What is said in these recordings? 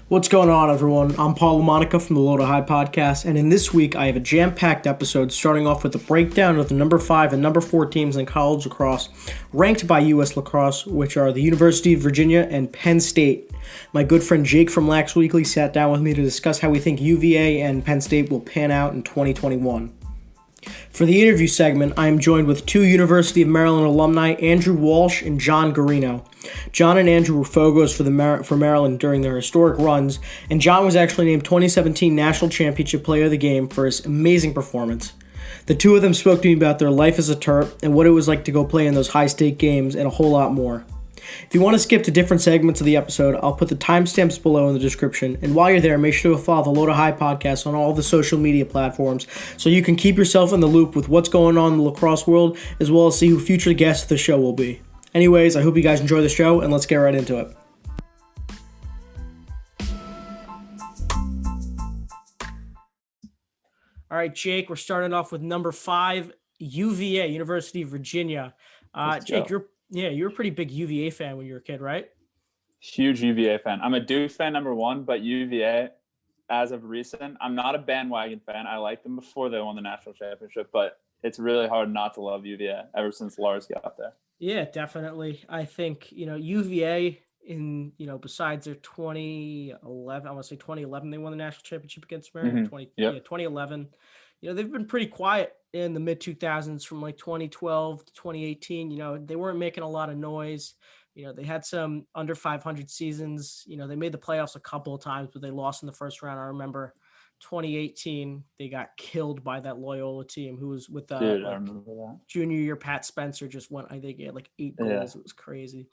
What's going on, everyone? I'm Paul LaMonica from the Low to High podcast, and in this week, I have a jam-packed episode starting off with a breakdown of the number 5 and number 4 teams in college lacrosse, ranked by U.S. Lacrosse, which are the University of Virginia and Penn State. My good friend Jake from Laxweekly sat down with me to discuss how we think UVA and Penn State will pan out in 2021. For the interview segment, I am joined with two University of Maryland alumni, Andrew Walsh and Jon Garino. Jon and Andrew were Fogos for Maryland during their historic runs, and Jon was actually named 2017 National Championship Player of the Game for his amazing performance. The two of them spoke to me about their life as a Terp and what it was like to go play in those high-stake games and a whole lot more. If you want to skip to different segments of the episode, I'll put the timestamps below in the description. And while you're there, make sure to follow the Low to High podcast on all the social media platforms so you can keep yourself in the loop with what's going on in the lacrosse world, as well as see who future guests of the show will be. Anyways, I hope you guys enjoy the show, and let's get right into it. All right, Jake, we're starting off with number 5, UVA, University of Virginia. Jake, you were a pretty big UVA fan when you were a kid, right? Huge UVA fan. I'm a Duke fan, number one, but UVA, as of recent, I'm not a bandwagon fan. I liked them before they won the national championship, but it's really hard not to love UVA ever since Lars got there. Yeah, definitely. I think, UVA besides their 2011, I want to say 2011, they won the national championship against Maryland. 2011. They've been pretty quiet in the mid 2000s from like 2012 to 2018. They weren't making a lot of noise. They had some under 500 seasons. They made the playoffs a couple of times, but they lost in the first round. I remember 2018, they got killed by that Loyola team who was with I remember that. Junior year. Pat Spencer just went, I think he had like 8 goals. Yeah. It was crazy.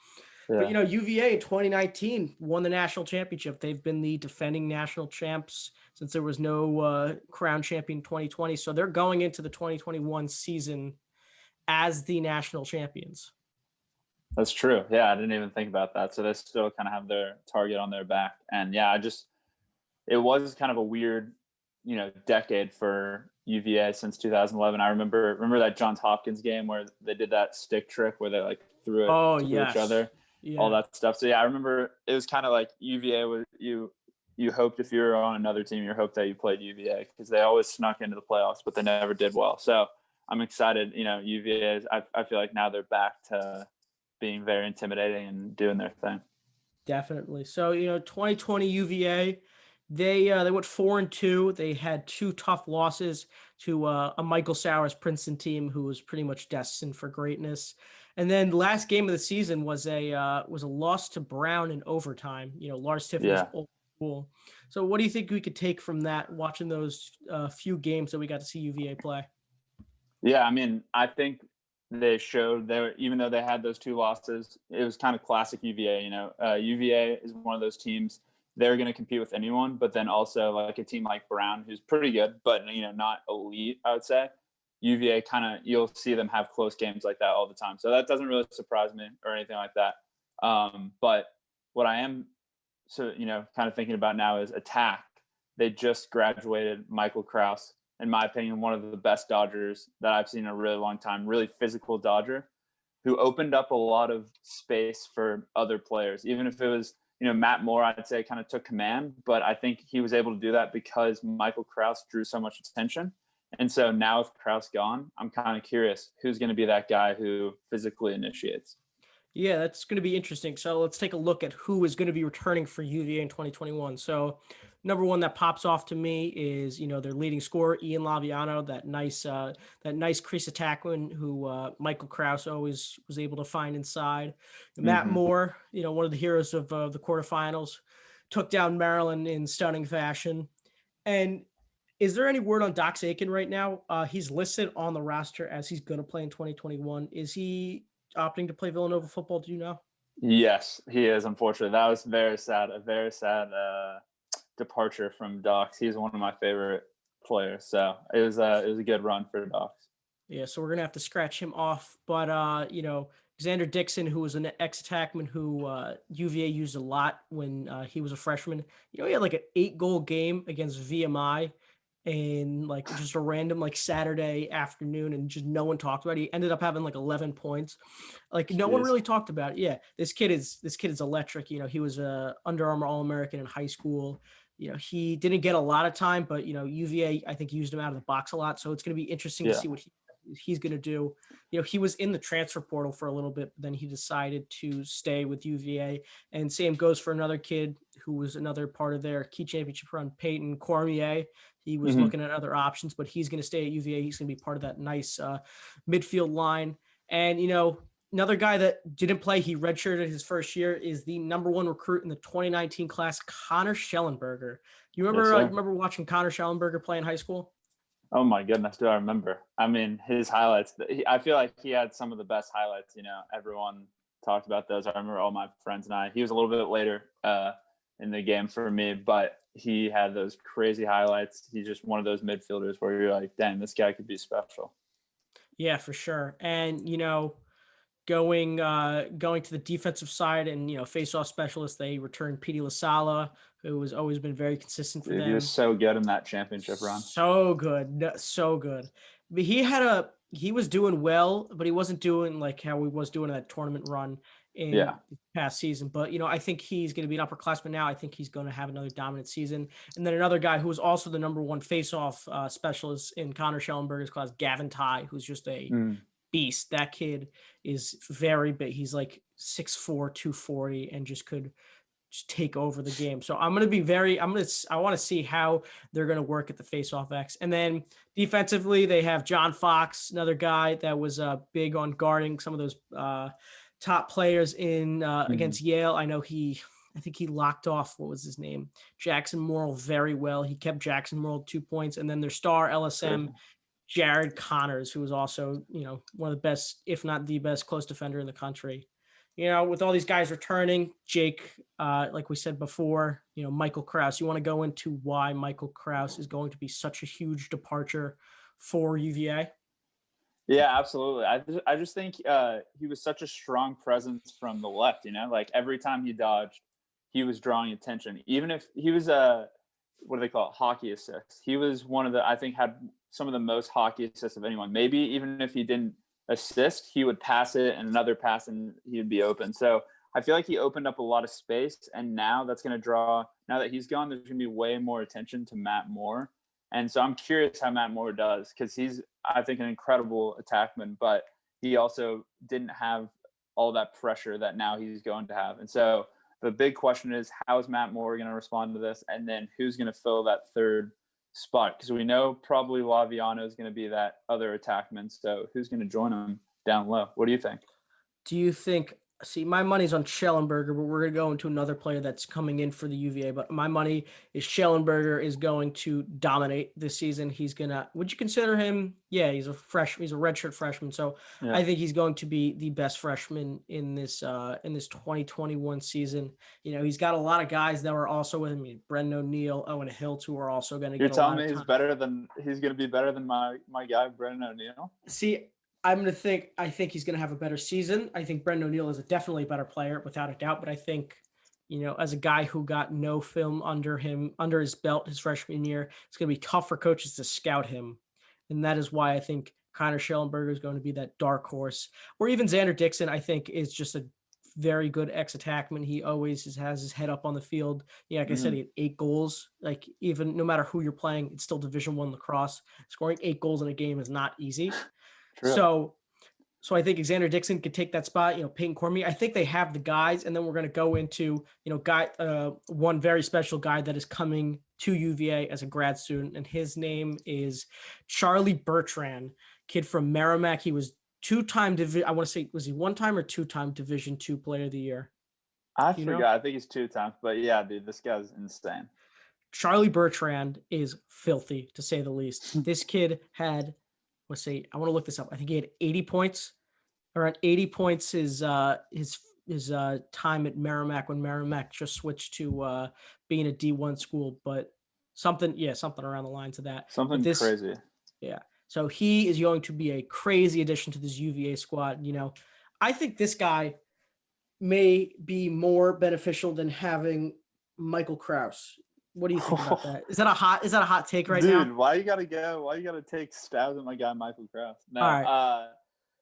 Yeah. But, UVA in 2019 won the national championship. They've been the defending national champs since there was no crown champion 2020. So they're going into the 2021 season as the national champions. That's true. Yeah, I didn't even think about that. So they still kind of have their target on their back. And yeah, it was kind of a weird, decade for UVA since 2011. I remember that Johns Hopkins game where they did that stick trick where they like threw it to each other. Yeah. All that stuff. So yeah, I remember it was kind of like UVA was you hoped if you were on another team, you hoped that you played UVA because they always snuck into the playoffs, but they never did well. So I'm excited. UVA I feel like now they're back to being very intimidating and doing their thing. Definitely. So 2020 UVA, they went 4-2. They had 2 tough losses to a Michael Sowers Princeton team who was pretty much destined for greatness. And then the last game of the season was a loss to Brown in overtime. Lars Tiffany's old school. So what do you think we could take from that, watching those few games that we got to see UVA play? Yeah, I mean, I think they showed even though they had those 2 losses, it was kind of classic UVA. UVA is one of those teams. They're going to compete with anyone, but then also like a team like Brown, who's pretty good, but not elite, I would say. UVA you'll see them have close games like that all the time. So that doesn't really surprise me or anything like that. But what I am kind of thinking about now is attack. They just graduated Michael Krause, in my opinion, one of the best Dodgers that I've seen in a really long time, really physical Dodger who opened up a lot of space for other players. Even if it was, Matt Moore, I'd say kind of took command, but I think he was able to do that because Michael Krause drew so much attention. And so now with Krause gone, I'm kind of curious who's going to be that guy who physically initiates. Yeah, that's going to be interesting. So let's take a look at who is going to be returning for UVA in 2021. So number one that pops off to me is, their leading scorer, Ian Laviano, that nice crease attackman who Michael Krause always was able to find inside. Matt Moore, one of the heroes of the quarterfinals, took down Maryland in stunning fashion. And is there any word on Dox Aiken right now? He's listed on the roster as he's going to play in 2021. Is he opting to play Villanova football? Do you know? Yes, he is. Unfortunately, that was a very sad departure from Dox. He's one of my favorite players, so it was a good run for Dox. Yeah, so we're gonna have to scratch him off. But Xander Dixon, who was an ex-attackman who UVA used a lot when he was a freshman. He had like an 8-goal game against VMI in like just a random like Saturday afternoon, and just no one talked about it. He ended up having like 11 points. Like no one Jeez. really talked about it. Yeah, this kid is electric. He was a Under Armour All-American in high school. He didn't get a lot of time, but UVA I think used him out of the box a lot. So it's going to be interesting to Yeah. see what he's going to do. He was in the transfer portal for a little bit, but then he decided to stay with UVA. And same goes for another kid who was another part of their key championship run, Peyton Cormier. He was looking at other options, but he's going to stay at UVA. He's going to be part of that nice midfield line. And, another guy that didn't play, he redshirted his first year, is the number one recruit in the 2019 class, Connor Schellenberger. You remember watching Connor Schellenberger play in high school? Oh my goodness, do I remember? I mean, his highlights. I feel like he had some of the best highlights. Everyone talked about those. I remember all my friends and I. He was a little bit later in the game for me, but he had those crazy highlights. He's just one of those midfielders where you're like, dang, this guy could be special. Yeah, for sure. And going to the defensive side and face-off specialist, they returned Petey LaSala, who has always been very consistent for Dude, them. he was so good in that championship run. So good, so good. But he was doing well, but he wasn't doing like how he was doing in that tournament run in the past season. But I think he's going to be an upperclassman now. I think he's going to have another dominant season. And then another guy who was also the number one face-off specialist in Connor Schellenberger's class, Gavin Ty, who's just a beast. That kid is very big. He's like 6'4", 240, and just could just take over the game. So I want to see how they're going to work at the face-off X. And then defensively, they have John Fox, another guy that was big on guarding some of those top players in against Yale. I think he locked off, what was his name? Jackson Morrill very well. He kept Jackson Morrill 2 points. And then their star LSM, Jared Connors, who was also, one of the best, if not the best, close defender in the country. With all these guys returning, Jake, like we said before, Michael Krause. You want to go into why Michael Krause is going to be such a huge departure for UVA? Yeah, absolutely. I just think he was such a strong presence from the left. Like every time he dodged, he was drawing attention. Even if he was what do they call it? Hockey assists. He was one of the, I think, had some of the most hockey assists of anyone. Maybe even if he didn't assist, he would pass it and another pass and he would be open. So I feel like he opened up a lot of space, and now that's going to draw, now that he's gone, there's going to be way more attention to Matt Moore. And so I'm curious how Matt Moore does, because he's, I think, an incredible attackman, but he also didn't have all that pressure that now he's going to have. And so the big question is, how is Matt Moore going to respond to this? And then who's going to fill that third spot? Because we know probably Laviano is going to be that other attackman. So who's going to join him down low? What do you think? Do you think, my money's on Schellenberger, but we're going to go into another player that's coming in for the UVA. But my money is Schellenberger is going to dominate this season. He's going to, would you consider him? Yeah, he's a redshirt freshman. So I think he's going to be the best freshman in this 2021 season. He's got a lot of guys that were also with him. Brendan O'Neill, Owen Hilt, who are also going to get a lot of time. You're telling me he's going to be better than my guy, Brendan O'Neill? See, I think he's going to have a better season. I think Brendan O'Neill is definitely a better player, without a doubt. But I think, as a guy who got no film under his belt his freshman year, it's going to be tough for coaches to scout him. And that is why I think Connor Schellenberger is going to be that dark horse. Or even Xander Dixon, I think, is just a very good ex-attackman. He always has his head up on the field. Yeah, like I said, he had 8 goals. Like, even no matter who you're playing, it's still Division I lacrosse. Scoring 8 goals in a game is not easy. True. So I think Xander Dixon could take that spot. Peyton Cormier. I think they have the guys, and then we're going to go into one very special guy that is coming to UVA as a grad student, and his name is Charlie Bertrand, kid from Merrimack. He was 2-time I want to say, was he 1-time or 2-time Division II Player of the Year? I forgot. I think he's 2 times, but yeah, dude, this guy's insane. Charlie Bertrand is filthy, to say the least. This kid had, let's see, I want to look this up. I think he had 80 points, around 80 points his time at Merrimack, when Merrimack just switched to being a D1 school, but something around the lines of that. Something crazy. Yeah. So he is going to be a crazy addition to this UVA squad. I think this guy may be more beneficial than having Michael Krause. What do you think about that? Is that a hot take right Dude, now? why you gotta take stabs at my guy Michael Krause? No, All right.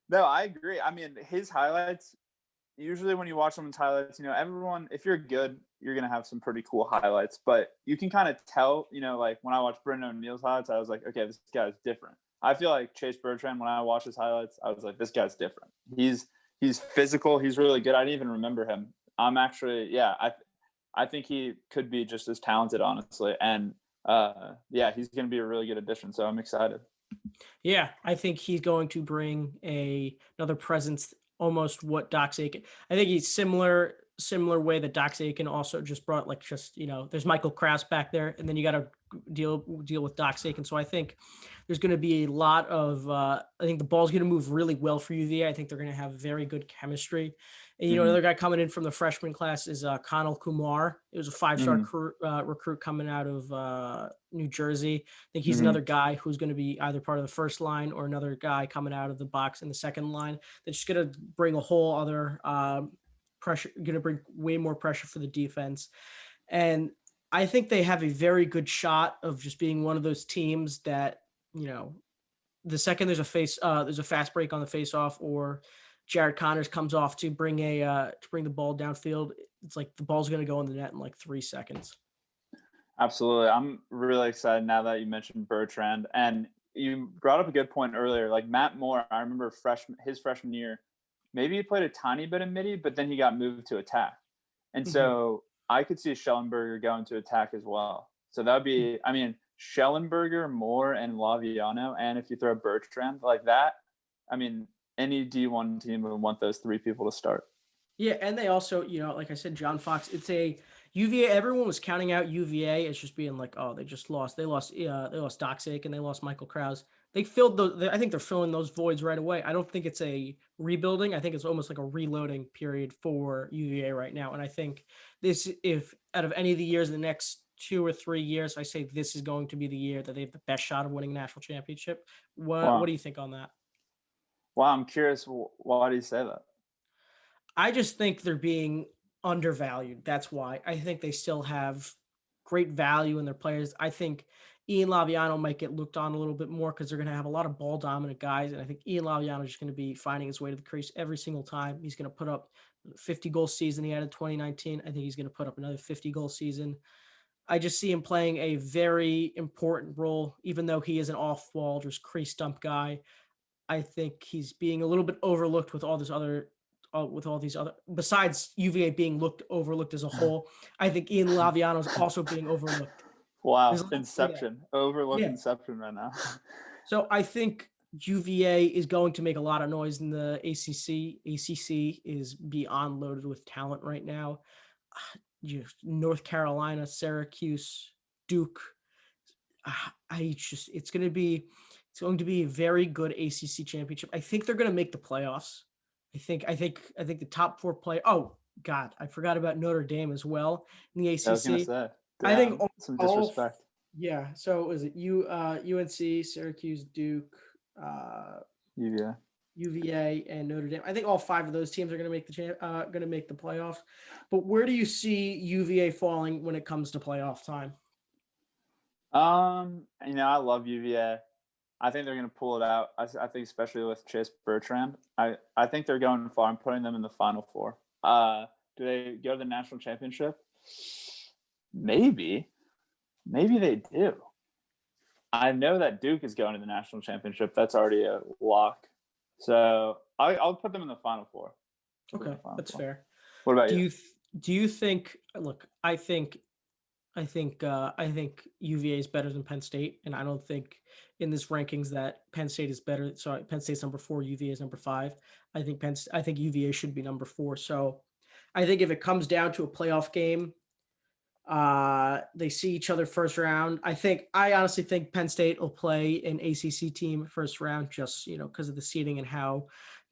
no, I agree. I mean, his highlights. Usually, when you watch someone's highlights, everyone, if you're good, you're gonna have some pretty cool highlights. But you can kind of tell, like when I watched Brendan O'Neal's highlights, I was like, okay, this guy's different. I feel like Chase Bertrand, when I watched his highlights, I was like, this guy's different. He's physical. He's really good. I didn't even remember him. I'm actually, yeah, I think he could be just as talented, honestly. And yeah, he's going to be a really good addition. So I'm excited. Yeah, I think he's going to bring another presence, almost what Doc Aiken. I think he's similar way that Doc Aiken also just brought, like, just, there's Michael Krause back there, and then you got to deal with Doc Aiken. So I think there's going to be a lot of I think the ball's going to move really well for UVA. I think they're going to have very good chemistry. And another guy coming in from the freshman class is Connell Kumar. It was a 5-star recruit coming out of New Jersey. I think he's another guy who's going to be either part of the first line or another guy coming out of the box in the second line. That's just going to bring a whole other pressure, going to bring way more pressure for the defense. And I think they have a very good shot of just being one of those teams that, the second there's a fast break on the face-off, or Jared Connors comes off to bring the ball downfield, it's like the ball's going to go in the net in like 3 seconds. Absolutely. I'm really excited now that you mentioned Bertrand. And you brought up a good point earlier. Like Matt Moore, I remember his freshman year, maybe he played a tiny bit of midi, but then he got moved to attack. And so I could see Schellenberger going to attack as well. So that would be, I mean, Schellenberger, Moore, and Laviano. And if you throw Bertrand like that, I mean, any D1 team would want those 3 people to start. Yeah, and they also, like I said, John Fox, it's a UVA. Everyone was counting out UVA as just being like, oh, they just lost. They lost Doc Aiken, and they lost Michael Krause. They filled those. I think they're filling those voids right away. I don't think it's a rebuilding. I think it's almost like a reloading period for UVA right now. And I think if out of any of the years in the next 2 or 3 years, I say this is going to be the year that they have the best shot of winning a national championship. What do you think on that? Wow, I'm curious. Why do you say that? I just think they're being undervalued. That's why. I think they still have great value in their players. I think Ian Laviano might get looked on a little bit more because they're going to have a lot of ball dominant guys. And I think Ian Laviano is just going to be finding his way to the crease every single time. He's going to put up 50-goal season he had in 2019. I think he's going to put up another 50-goal season. I just see him playing a very important role, even though he is an off-ball, just crease dump guy. I think he's being a little bit overlooked with all these other, besides UVA being overlooked as a whole. I think Ian Laviano is also being overlooked. Wow, Inception, overlooked Yeah. Inception right now. So I think UVA is going to make a lot of noise in the ACC. ACC is beyond loaded with talent right now. North Carolina, Syracuse, Duke. It's going to be a very good ACC championship. I think they're going to make the playoffs. I think the top 4 play. Oh God, I forgot about Notre Dame as well in the ACC. I was going to say. I think some disrespect. Yeah. So is it UNC, Syracuse, Duke, UVA, and Notre Dame? I think all 5 of those teams are going to make the playoffs. But where do you see UVA falling when it comes to playoff time? I love UVA. I think they're going to pull it out. I think especially with Chase Bertrand. I think they're going far. I'm putting them in the Final 4. Do they go to the national championship? Maybe they do. I know that Duke is going to the national championship. That's already a lock. So I'll put them in the Final 4. Okay, that's fair. What about you? Do you think? Look, I think UVA is better than Penn State, and I don't think in this rankings that Penn State is better. Sorry, Penn State's number 4, UVA is number 5. I think UVA should be number 4. So I think if it comes down to a playoff game, they see each other first round. I honestly think Penn State will play an ACC team first round, just because of the seeding and how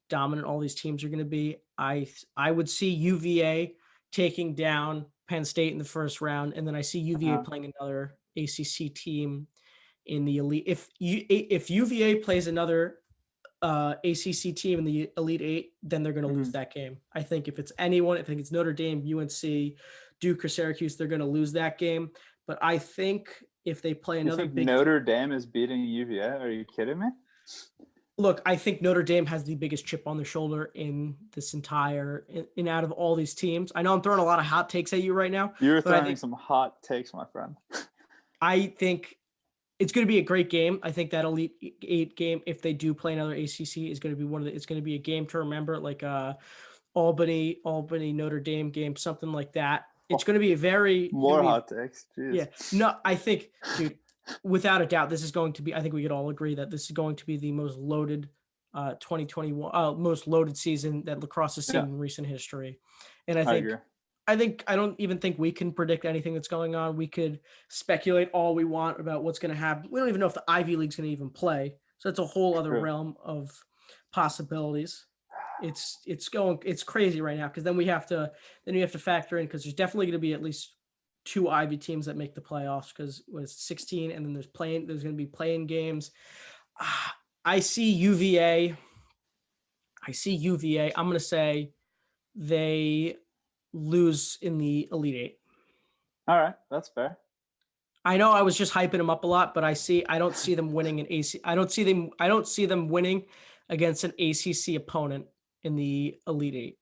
dominant all these teams are going to be. I would see UVA taking down Penn State in the first round, and then I see UVA playing another ACC team in the elite. If UVA plays another ACC team in the Elite 8, then they're going to lose that game. I think if it's anyone, I think it's Notre Dame, UNC, Duke, or Syracuse, they're going to lose that game. But I think if they play You another think big Notre Dame is beating UVA? Are you kidding me? look, I think Notre Dame has the biggest chip on their shoulder in this entire in out of all these teams. I know I'm throwing a lot of hot takes at you right now, You're but throwing some hot takes, my friend. I think it's going to be a great game. I think that Elite Eight game, if they do play another ACC, is going to be it's going to be a game to remember, like Albany Notre Dame game, something like that. It's going to be a very more hot takes. Jeez. Yeah, no, I think, dude, without a doubt, this is going to be. I think we could all agree that this is going to be the most loaded 2021 most loaded season that lacrosse has seen in recent history. And I agree. I don't even think we can predict anything that's going on. We could speculate all we want about what's going to happen. We don't even know if the Ivy League's going to even play. So it's a whole other realm of possibilities. It's crazy right now because then you have to factor in because there's definitely going to be at least 2 Ivy teams that make the playoffs because it's 16 and then there's going to be playing games. I see UVA. I'm going to say they lose in the Elite Eight. All right, that's fair. I know I was just hyping them up a lot, but I don't see them winning an AC. I don't see them winning against an ACC opponent in the Elite Eight.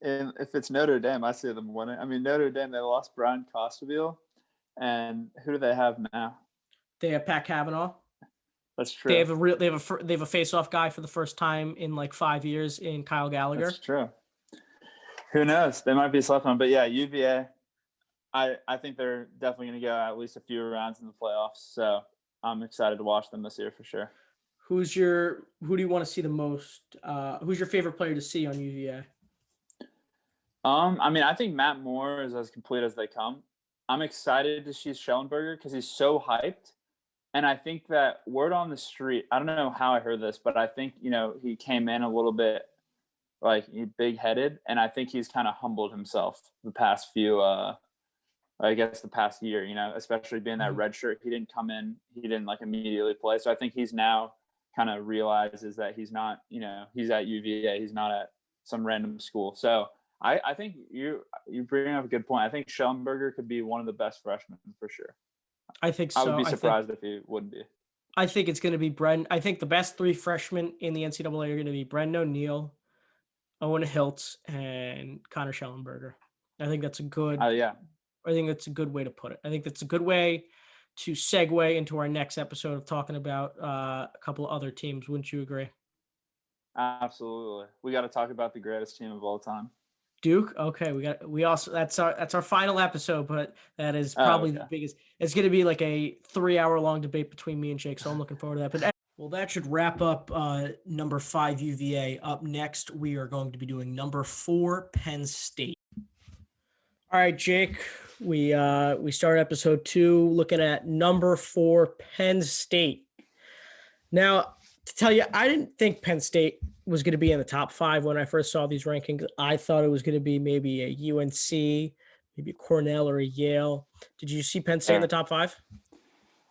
And if it's Notre Dame, I see them winning. I mean, Notre Dame, they lost Brian Costabile, and who do they have now? They have Pat Cavanaugh. That's true. They have a face-off guy for the first time in like 5 years in Kyle Gallagher. That's true. Who knows? They might be slept on, but yeah, UVA. I think they're definitely going to go at least a few rounds in the playoffs. So I'm excited to watch them this year for sure. Who do you want to see the most? Who's your favorite player to see on UVA? I mean, I think Matt Moore is as complete as they come. I'm excited to see Schellenberger because he's so hyped. And I think that word on the street, I don't know how I heard this, but I think, he came in a little bit like big-headed, and I think he's kind of humbled himself the past few, the past year, especially being that red shirt. He didn't come in, he didn't like immediately play. So I think he's now kind of realizes that he's not, he's at UVA, he's not at some random school. So I think you bring up a good point. I think Schellenberger could be one of the best freshmen for sure. I think so. I would be surprised if he wouldn't be. I think it's going to be Brendan. I think the best 3 freshmen in the NCAA are going to be Brendan O'Neill, Owen Hiltz, and Connor Schellenberger. I think that's a good. Yeah. I think that's a good way to put it. I think that's a good way to segue into our next episode of talking about a couple of other teams. Wouldn't you agree? Absolutely. We got to talk about the greatest team of all time. Duke. Okay, that's our final episode, but that is probably the biggest. It's going to be like a 3-hour long debate between me and Jake, so I'm looking forward to that. But well, that should wrap up number 5 UVA. Up next, we are going to be doing number 4 Penn State. All right, Jake. We start episode 2 looking at number 4 Penn State. Now, to tell you, I didn't think Penn State was going to be in the top 5 when I first saw these rankings. I thought it was going to be maybe a UNC, maybe a Cornell or a Yale. Did you see Penn State in the top 5?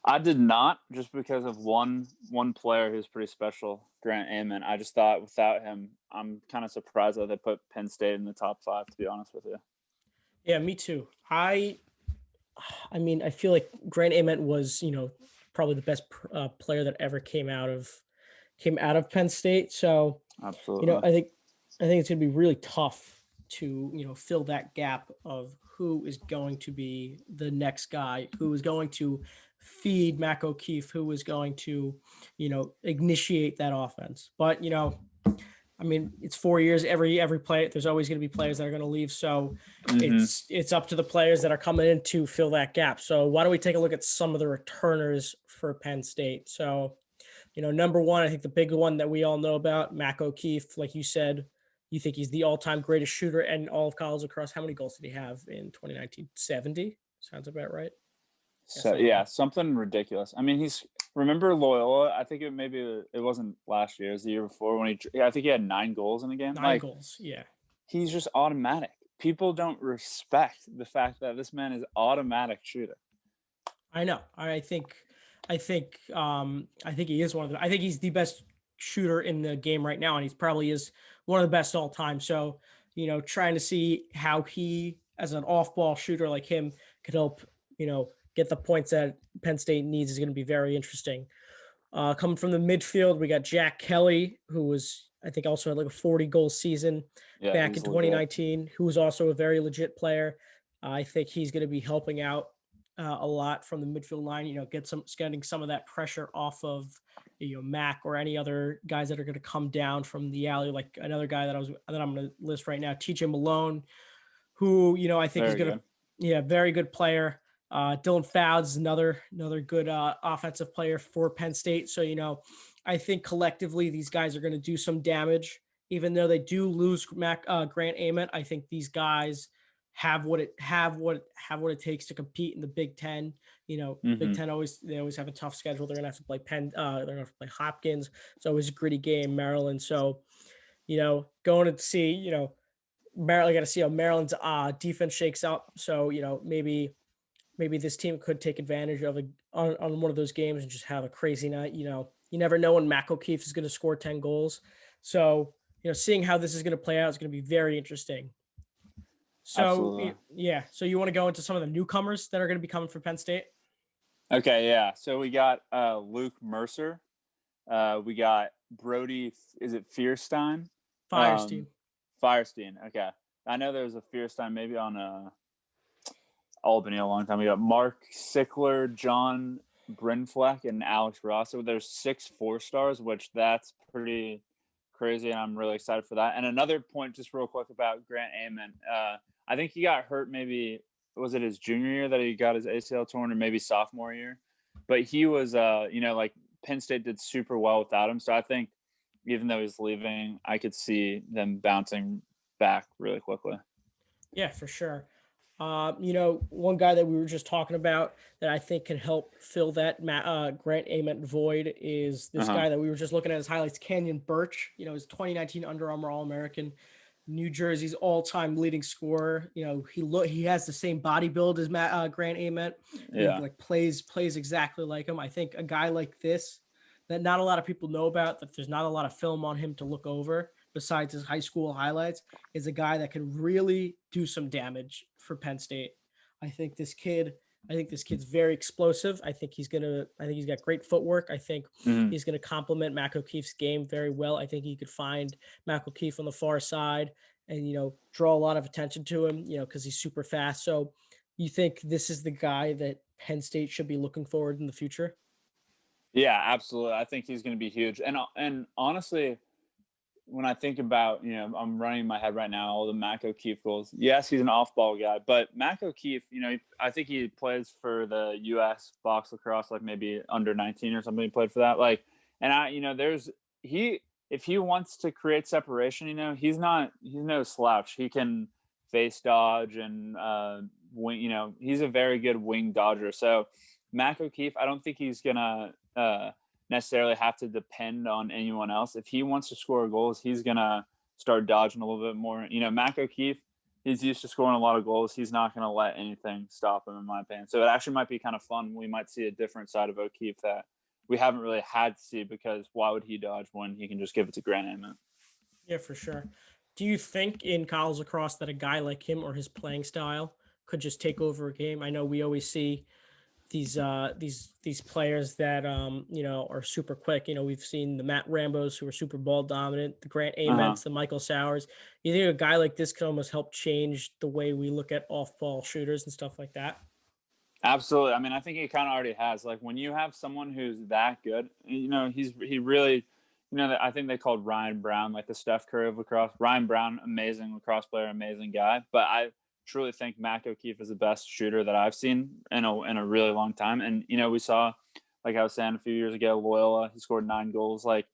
I did not, just because of one player who's pretty special, Grant Amon. I just thought without him, I'm kind of surprised that they put Penn State in the top 5, to be honest with you. Yeah, me too. I mean, I feel like Grant Amon was, probably the best player that ever came out of Penn State. So, absolutely, I think it's going to be really tough to, fill that gap of who is going to be the next guy, who is going to feed Mac O'Keefe, who is going to, initiate that offense. But, I mean, it's 4 years, every play, there's always going to be players that are going to leave. So it's up to the players that are coming in to fill that gap. So why don't we take a look at some of the returners for Penn State? So, number 1, I think the big one that we all know about, Mac O'Keefe, like you said, you think he's the all-time greatest shooter in all of college lacrosse. How many goals did he have in 2019? 70? Sounds about right. So yeah, something ridiculous. I mean, remember Loyola? I think it wasn't last year, it was the year before when I think he had 9 goals in the game. 9 goals, yeah. He's just automatic. People don't respect the fact that this man is automatic shooter. I know. I think he is one of them. I think he's the best shooter in the game right now, and he probably is one of the best all time. So, trying to see how he, as an off-ball shooter like him, could help, get the points that Penn State needs is going to be very interesting. Coming from the midfield, we got Jack Kelly, who was, I think, also had like a 40-goal season back in 2019, who was also a very legit player. I think he's going to be helping out a lot from the midfield line, getting some of that pressure off of, Mac or any other guys that are going to come down from the alley. Like another guy that I'm going to list right now, TJ Malone, who, I think is going to, very good player. Dylan Fouds is another good offensive player for Penn State. So, I think collectively these guys are going to do some damage, even though they do lose Grant Ament. I think these guys have what it takes to compete in the Big Ten. Big Ten they always have a tough schedule. They're gonna have to play Penn. They're gonna have to play Hopkins. It's always a gritty game. Maryland. So, going to see Maryland. Got to see how Maryland's defense shakes up. So maybe this team could take advantage of on one of those games and just have a crazy night. You never know when Mac O'Keefe is going to score 10 goals. So, seeing how this is going to play out is going to be very interesting. So, Absolutely. So you want to go into some of the newcomers that are going to be coming for Penn State? Okay, yeah. So we got Luke Mercer. We got Brody, is it Fierstein? Firestein. Okay. I know there was a Fierstein maybe on Albany a long time ago. Mark Sickler, John Brinfleck, and Alex Ross. So there's 6 4-stars, which that's pretty crazy, and I'm really excited for that. And another point, just real quick about Grant Ament. I think he got hurt maybe, was it his junior year that he got his ACL torn, or maybe sophomore year? But he was, like Penn State did super well without him. So I think even though he's leaving, I could see them bouncing back really quickly. Yeah, for sure. One guy that we were just talking about that I think can help fill that Grant Ament void is this guy that we were just looking at his highlights, Canyon Birch. His 2019 Under Armour All-American, New Jersey's all-time leading scorer. He has the same body build as Grant Ament. Yeah, he plays exactly like him. I think a guy like this that not a lot of people know about, that there's not a lot of film on him to look over besides his high school highlights, is a guy that can really do some damage for Penn State. I think this kid's very explosive. I think he's got great footwork. I think he's going to complement Mac O'Keefe's game very well. I think he could find Mac O'Keefe on the far side and, draw a lot of attention to him, because he's super fast. So you think this is the guy that Penn State should be looking forward in the future? Yeah, absolutely. I think he's going to be huge. And honestly, when I think about, I'm running in my head right now, all the Mac O'Keefe goals. Yes, he's an off-ball guy, but Mac O'Keefe, I think he plays for the U.S. box lacrosse, like maybe under 19 or something. He played for that. If he wants to create separation, he's no slouch. He can face dodge and wing. He's a very good wing dodger. So Mac O'Keefe, I don't think he's gonna necessarily have to depend on anyone else. If he wants to score goals, he's gonna start dodging a little bit more. Mac O'Keefe, he's used to scoring a lot of goals. He's not gonna let anything stop him, in my opinion. So it actually might be kind of fun. We might see a different side of O'Keefe that we haven't really had to see, because why would he dodge when he can just give it to Grant Ament? Yeah, for sure. Do you think in college lacrosse that a guy like him or his playing style could just take over a game? I know we always see these players that are super quick. We've seen the Matt Rambos who are super ball dominant, the Grant Aments, the Michael Sowers. You think a guy like this could almost help change the way we look at off-ball shooters and stuff like that? Absolutely. I mean, I think he kind of already has. Like, when you have someone who's that good, he really, I think they called Ryan Brown like the Steph Curry of lacrosse. Ryan Brown, amazing lacrosse player, amazing guy. But I truly think Mac O'Keefe is the best shooter that I've seen in a really long time. And, we saw, like I was saying a few years ago, Loyola, he scored 9 goals. Like,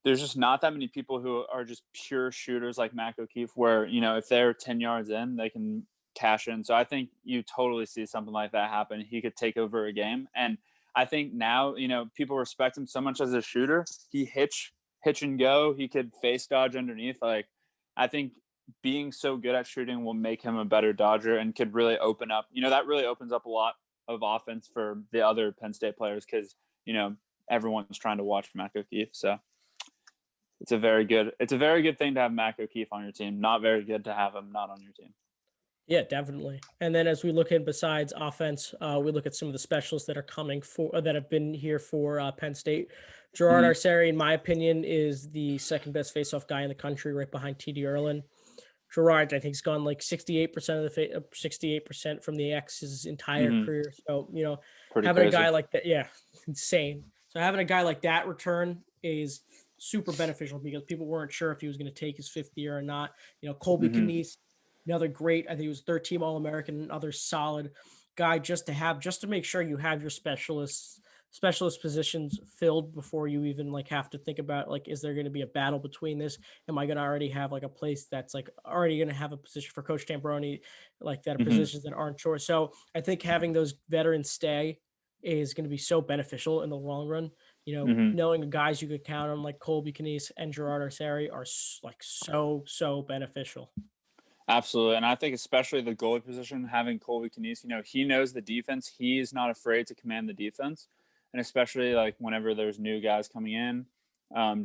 there's just not that many people who are just pure shooters like Mac O'Keefe, where, if they're 10 yards in, they can cash in. So I think you totally see something like that happen. He could take over a game. And I think now, people respect him so much as a shooter. He hitch and go. He could face dodge underneath. Like, I think being so good at shooting will make him a better dodger and could really open up, that really opens up a lot of offense for the other Penn State players, because, everyone's trying to watch Mac O'Keefe. So it's a very good thing to have Mac O'Keefe on your team. Not very good to have him not on your team. Yeah, definitely. And then as we look at besides offense, we look at some of the specialists that are coming for that have been here for Penn State. Gerard Hmm. Arceri, in my opinion, is the second best faceoff guy in the country, right behind TD Erlin. Gerard, I think, has gone like 68% of the 68% from the X his entire Hmm. career. So, Pretty having a guy crazy. like that, yeah, insane. So having a guy like that return is super beneficial because people weren't sure if he was going to take his fifth year or not. Colby Hmm. Knies, another great, I think he was third team All-American, another solid guy just to have, just to make sure you have your specialist positions filled before you even like have to think about like, is there going to be a battle between this? Am I going to already have like a place that's like already going to have a position for Coach Tambroni, like that are Hmm. positions that aren't short? So I think having those veterans stay is going to be so beneficial in the long run. Hmm. Knowing the guys you could count on like Colby Knies and Gerard Arceri are like so beneficial. Absolutely. And I think especially the goalie position, having Colby Knies, he knows the defense. He's not afraid to command the defense. And especially like whenever there's new guys coming in,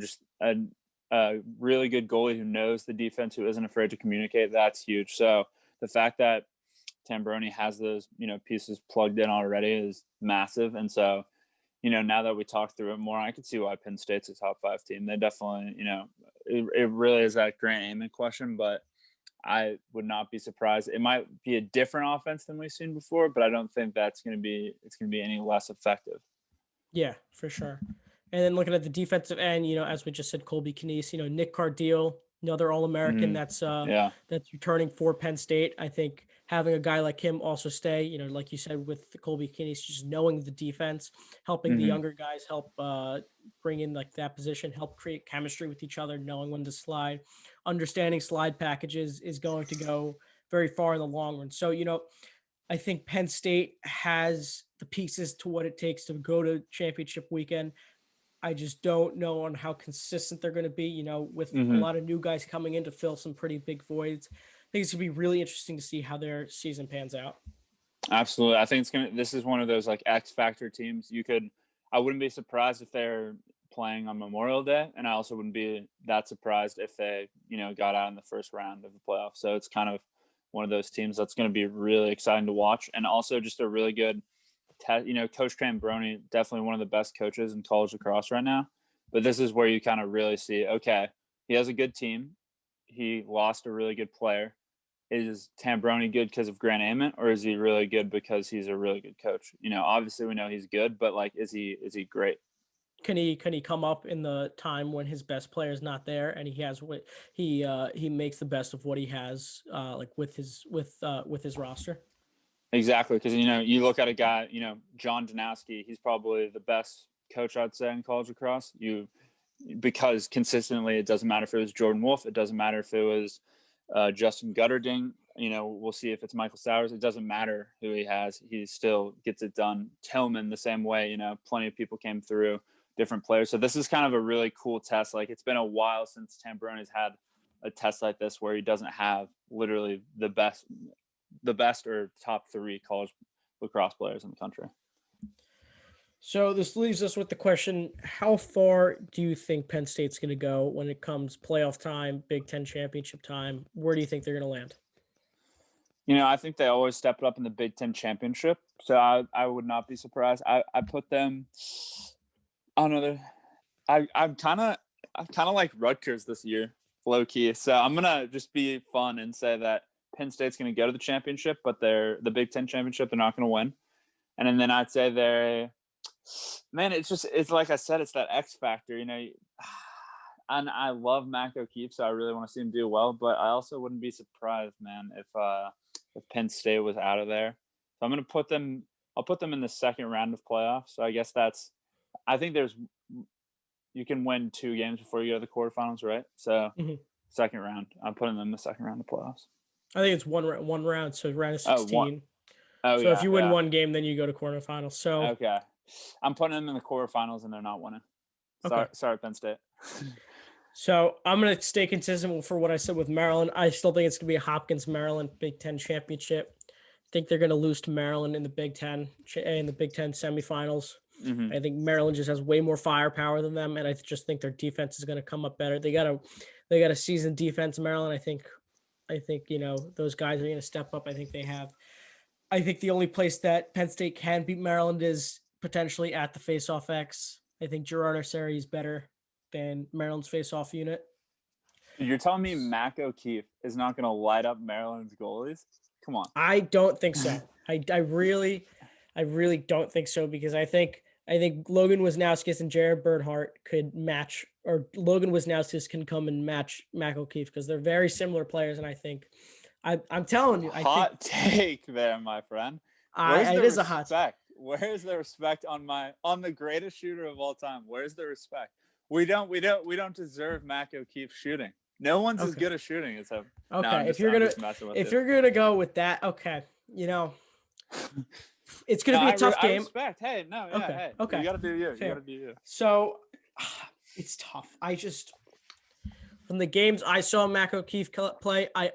just a really good goalie who knows the defense, who isn't afraid to communicate, that's huge. So the fact that Tambroni has those, pieces plugged in already is massive. And so, now that we talked through it more, I could see why Penn State's a top 5 team. They definitely, it really is that Grant Amon question, but I would not be surprised. It might be a different offense than we've seen before, but I don't think it's going to be any less effective. Yeah, for sure. And then looking at the defensive end, as we just said, Colby Knies, Nick Cardeal, another All-American Mm-hmm. Yeah. that's returning for Penn State. I think having a guy like him also stay, like you said with Colby Knies, just knowing the defense, helping the Mm-hmm. younger guys, help bring in like that position, help create chemistry with each other, knowing when to slide, understanding slide packages is going to go very far in the long run. So, I think Penn State has the pieces to what it takes to go to championship weekend. I just don't know on how consistent they're going to be, with a Mm-hmm. lot of new guys coming in to fill some pretty big voids. I think it's going to be really interesting to see how their season pans out. Absolutely. I think this is one of those like X factor teams. I wouldn't be surprised if they're playing on Memorial Day. And I also wouldn't be that surprised if they, got out in the first round of the playoffs. So it's kind of one of those teams that's going to be really exciting to watch. And also just a really good Coach Tambroni, definitely one of the best coaches in college lacrosse right now. But this is where you kind of really see, okay, he has a good team. He lost a really good player. Is Tambroni good because of Grant Amon, or is he really good because he's a really good coach? Obviously we know he's good, but like, is he great? Can he come up in the time when his best player is not there and he has what he makes the best of what he has like with his roster? Exactly, because you look at a guy, John Janowski, he's probably the best coach I'd say in college lacrosse. Because consistently, it doesn't matter if it was Jordan Wolf, it doesn't matter if it was Justin Gutterding. We'll see if it's Michael Sowers. It doesn't matter who he has; he still gets it done. Tillman the same way. Plenty of people came through, different players. So this is kind of a really cool test. Like it's been a while since Tambroni's had a test like this where he doesn't have literally the best or top 3 college lacrosse players in the country. So this leaves us with the question: how far do you think Penn State's going to go when it comes playoff time, Big Ten championship time? Where do you think they're going to land? I think they always step it up in the Big Ten championship. So I would not be surprised. I put them. I don't know. I'm kind of like Rutgers this year, low key. So I'm gonna just be fun and say that Penn State's gonna go to the championship, but they're the Big Ten championship. They're not gonna win. And then I'd say it's like I said, it's that X factor, And I love Mac O'Keefe, so I really want to see him do well. But I also wouldn't be surprised, man, if Penn State was out of there. So I'm gonna put them. I'll put them in the second round of playoffs. So I guess I think you can win 2 games before you go to the quarterfinals, right? So second round. I'm putting them in the second round of playoffs. I think it's one round, so round of 16. Oh, So yeah, if you win one game, then you go to quarterfinals. So okay, I'm putting them in the quarterfinals, and they're not winning. okay. Sorry, Penn State. So I'm going to stay consistent for what I said with Maryland. I still think it's going to be a Hopkins-Maryland Big Ten championship. I think they're going to lose to Maryland in the Big Ten semifinals. Mm-hmm. I think Maryland just has way more firepower than them, and I just think their defense is going to come up better. They got a seasoned defense, Maryland. I think I think, those guys are going to step up. I think the only place that Penn State can beat Maryland is potentially at the face-off X. I think Gerard Arceri is better than Maryland's face-off unit. You're telling me Mac O'Keefe is not going to light up Maryland's goalies? Come on. I don't think so. I really don't think so, because I think Logan Wisnauskas and Jared Bernhardt could match, or Logan Wisnauskas can come and match Mac O'Keefe, because they're very similar players. And I think I'm telling you, hot take there, my friend. It is a hot respect? Where is the respect on the greatest shooter of all time? Where's the respect? We don't deserve Mac O'Keefe shooting. No one's as good at shooting as him. Okay, no, if you're gonna go with that, okay, it's gonna be a tough game. I respect. Hey, no, yeah, okay, okay. You gotta do you. Fair. You gotta do you. So it's tough. From the games I saw Mac O'Keefe play, I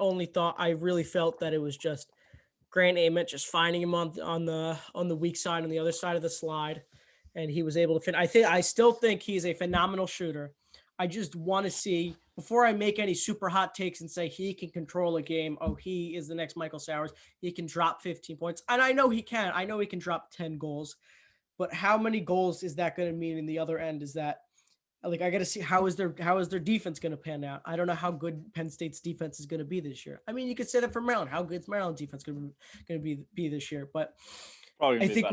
really felt that it was just Grant Ament just finding him on the weak side, on the other side of the slide, and he was able to fit. I still think he's a phenomenal shooter. I just want to see, before I make any super hot takes and say he can control a game, he is the next Michael Sowers, he can drop 15 points. And I know he can. I know he can drop 10 goals. But how many goals is that going to mean in the other end? Is that, I got to see how is their defense going to pan out. I don't know how good Penn State's defense is going to be this year. I mean, you could say that for Maryland. How good is Maryland's defense going to be this year? But I think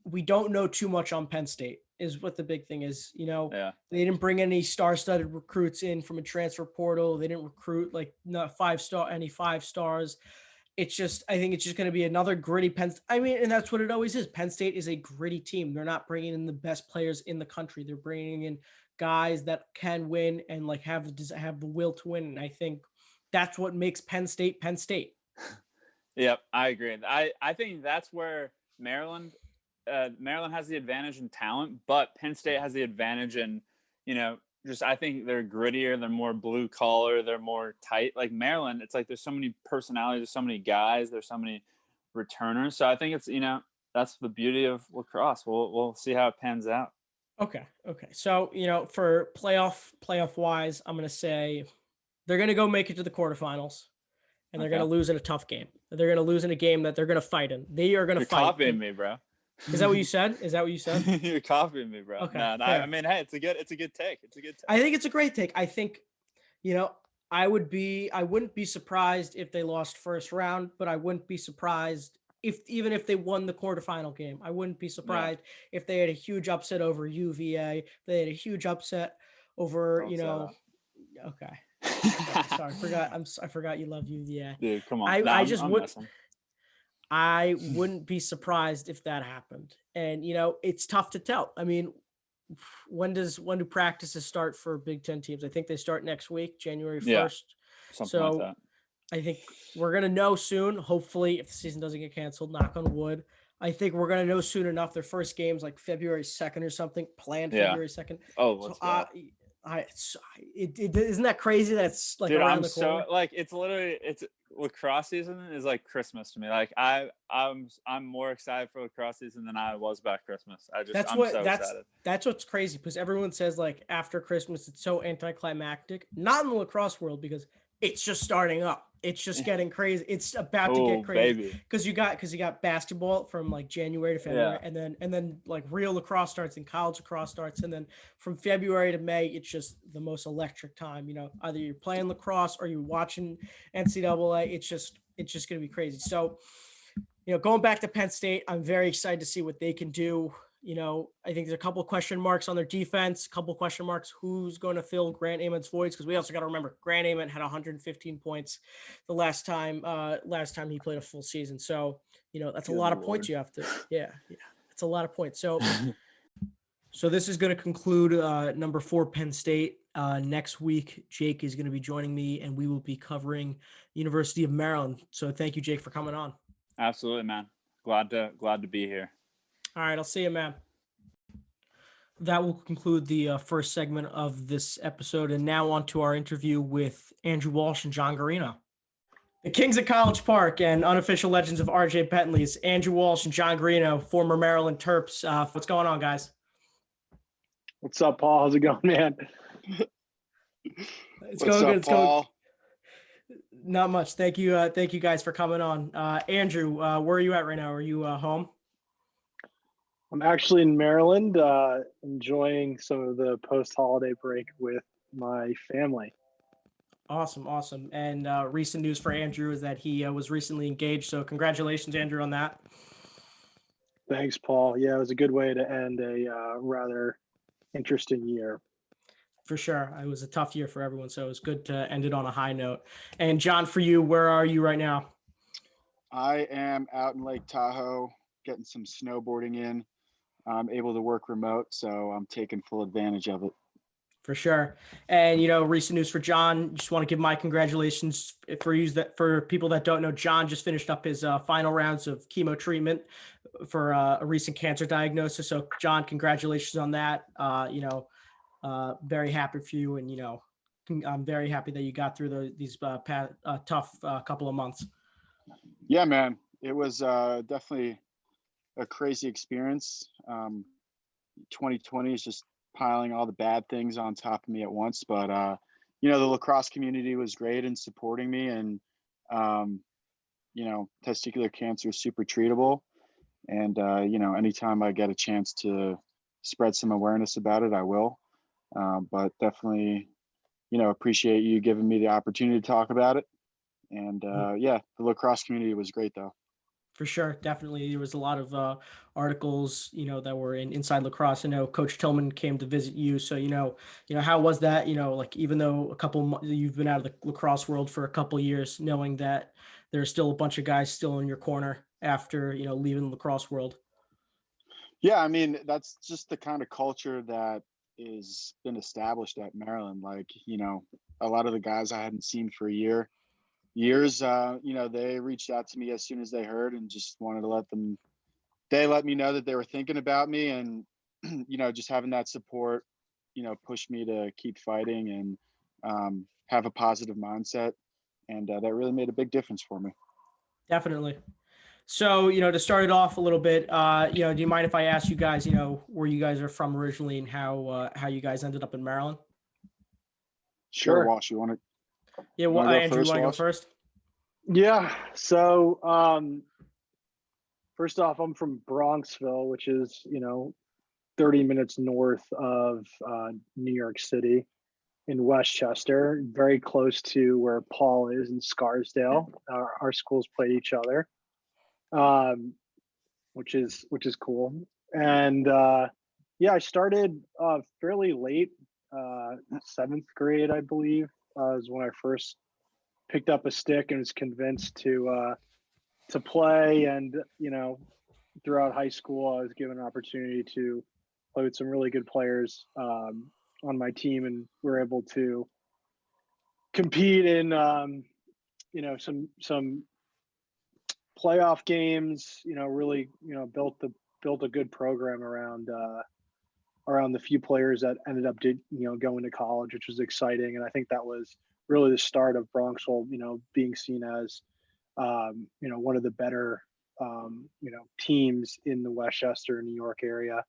we don't know too much on Penn State is what the big thing is. They didn't bring any star-studded recruits in from a transfer portal. They didn't recruit any 5 stars. I think it's just going to be another gritty and that's what it always is. Penn State is a gritty team. They're not bringing in the best players in the country. They're bringing in guys that can win and have the will to win. And I think that's what makes Penn State Penn State. Yep, I agree. I think that's where Maryland has the advantage in talent, but Penn State has the advantage in, I think they're grittier, they're more blue collar, they're more tight. Like Maryland, it's like there's so many personalities, there's so many guys, there's so many returners. So I think it's, that's the beauty of lacrosse. We'll see how it pans out. Okay. So, for playoff wise, I'm going to say they're going to go make it to the quarterfinals, and they're going to lose in a tough game. They're going to lose in a game that they're going to fight in. They are going to fight. You're copying me, bro. Is that what you said? You're copying me, bro. Okay. No, I mean, hey, it's a good take. I think it's a great take. I think, I wouldn't be surprised if they lost first round, but I wouldn't be surprised even if they won the quarterfinal game. I wouldn't be surprised if they had a huge upset over UVA. If they had a huge upset over, okay. Sorry, I forgot you love UVA. Dude, come on. I wouldn't be surprised if that happened. And, it's tough to tell. I mean, when do practices start for Big Ten teams? I think they start next week, January 1st. Yeah, something like that. I think we're going to know soon, hopefully, if the season doesn't get canceled, knock on wood. I think we're going to know soon enough. Their first game's like February 2nd or something, planned February 2nd. Oh, let's go. Isn't that crazy that it's like around the corner? It's literally lacrosse season is like Christmas to me. Like I'm more excited for lacrosse season than I was about Christmas. Excited. That's what's crazy, because everyone says like after Christmas it's so anticlimactic. Not in the lacrosse world, because it's just starting up. It's just getting crazy. It's about to get crazy because you got basketball from like January to February, and then like real lacrosse starts and college lacrosse starts, and then from February to May, it's just the most electric time. Either you're playing lacrosse or you're watching NCAA. It's just going to be crazy. So, going back to Penn State, I'm very excited to see what they can do. I think there's a couple of question marks on their defense, a couple of question marks. Who's going to fill Grant Ament's voids? Because we also got to remember Grant Ament had 115 points the last time he played a full season. So, that's a lot of points you have to, it's a lot of points. So, so this is going to conclude number 4 Penn State. Next week, Jake is going to be joining me, and we will be covering University of Maryland. So thank you, Jake, for coming on. Absolutely, man. Glad to be here. All right, I'll see you, man. That will conclude the first segment of this episode, and now on to our interview with Andrew Walsh and Jon Garino. The Kings of College Park and unofficial legends of RJ Bentley's Andrew Walsh and Jon Garino, former Maryland Terps. What's going on, guys? What's up, Paul? How's it going, man? It's going good. Not much. Thank you guys for coming on. Andrew, where are you at right now? Are you home? I'm actually in Maryland, enjoying some of the post-holiday break with my family. Awesome, awesome. And recent news for Andrew is that he was recently engaged. So congratulations, Andrew, on that. Thanks, Paul. Yeah, it was a good way to end a rather interesting year. For sure. It was a tough year for everyone, so it was good to end it on a high note. And John, for you, where are you right now? I am out in Lake Tahoe getting some snowboarding in. I'm able to work remote, so I'm taking full advantage of it. For sure. And recent news for John. Just want to give my congratulations for people that don't know. John just finished up his final rounds of chemo treatment for a recent cancer diagnosis. So, John, congratulations on that. Very happy for you, and I'm very happy that you got through these tough couple of months. Yeah, man, it was definitely a crazy experience. 2020 is just piling all the bad things on top of me at once. But, the lacrosse community was great in supporting me, and, testicular cancer is super treatable. And, anytime I get a chance to spread some awareness about it, I will. But definitely, appreciate you giving me the opportunity to talk about it. And, the lacrosse community was great, though. For sure, definitely. There was a lot of articles, that were in Inside Lacrosse. I know Coach Tillman came to visit you, so how was that? Like even though you've been out of the lacrosse world for a couple years, knowing that there's still a bunch of guys still in your corner after leaving the lacrosse world. Yeah, I mean that's just the kind of culture that is been established at Maryland. Like a lot of the guys I hadn't seen for years, they reached out to me as soon as they heard and just wanted to let me know that they were thinking about me, and just having that support pushed me to keep fighting and have a positive mindset, and that really made a big difference for me. Definitely. So, to start it off a little bit, do you mind if I ask you guys, where you guys are from originally and how you guys ended up in Maryland? Sure. Walsh, you want to? Yeah, well, Andrew, you want to go first? Yeah. So, first off, I'm from Bronxville, which is 30 minutes north of New York City, in Westchester, very close to where Paul is in Scarsdale. Our schools played each other, which is cool. And I started fairly late, 7th grade, I believe, is when I first picked up a stick and was convinced to play. And throughout high school, I was given an opportunity to play with some really good players on my team, and we're able to compete in some playoff games. Really built a good program around the few players that ended up going to college, which was exciting. And I think that was really the start of Bronxville being seen as one of the better teams in the Westchester, New York area.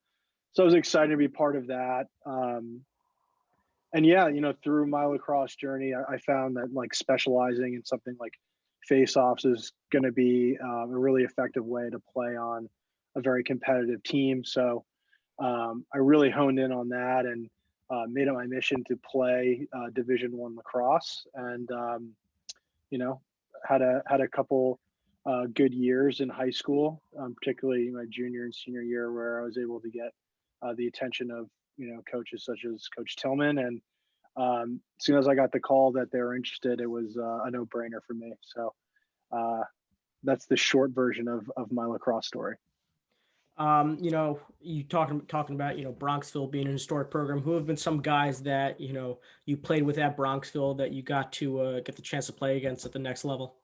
So I was excited to be part of that. And through my lacrosse journey, I found that like specializing in something like face-offs is going to be a really effective way to play on a very competitive team. So I really honed in on that and made it my mission to play Division I lacrosse, and had a couple good years in high school, particularly my junior and senior year, where I was able to get the attention of coaches such as Coach Tillman. And as soon as I got the call that they were interested, it was a no-brainer for me. So that's the short version of my lacrosse story. You talking about Bronxville being an historic program. Who have been some guys that you played with at Bronxville that you got to get the chance to play against at the next level?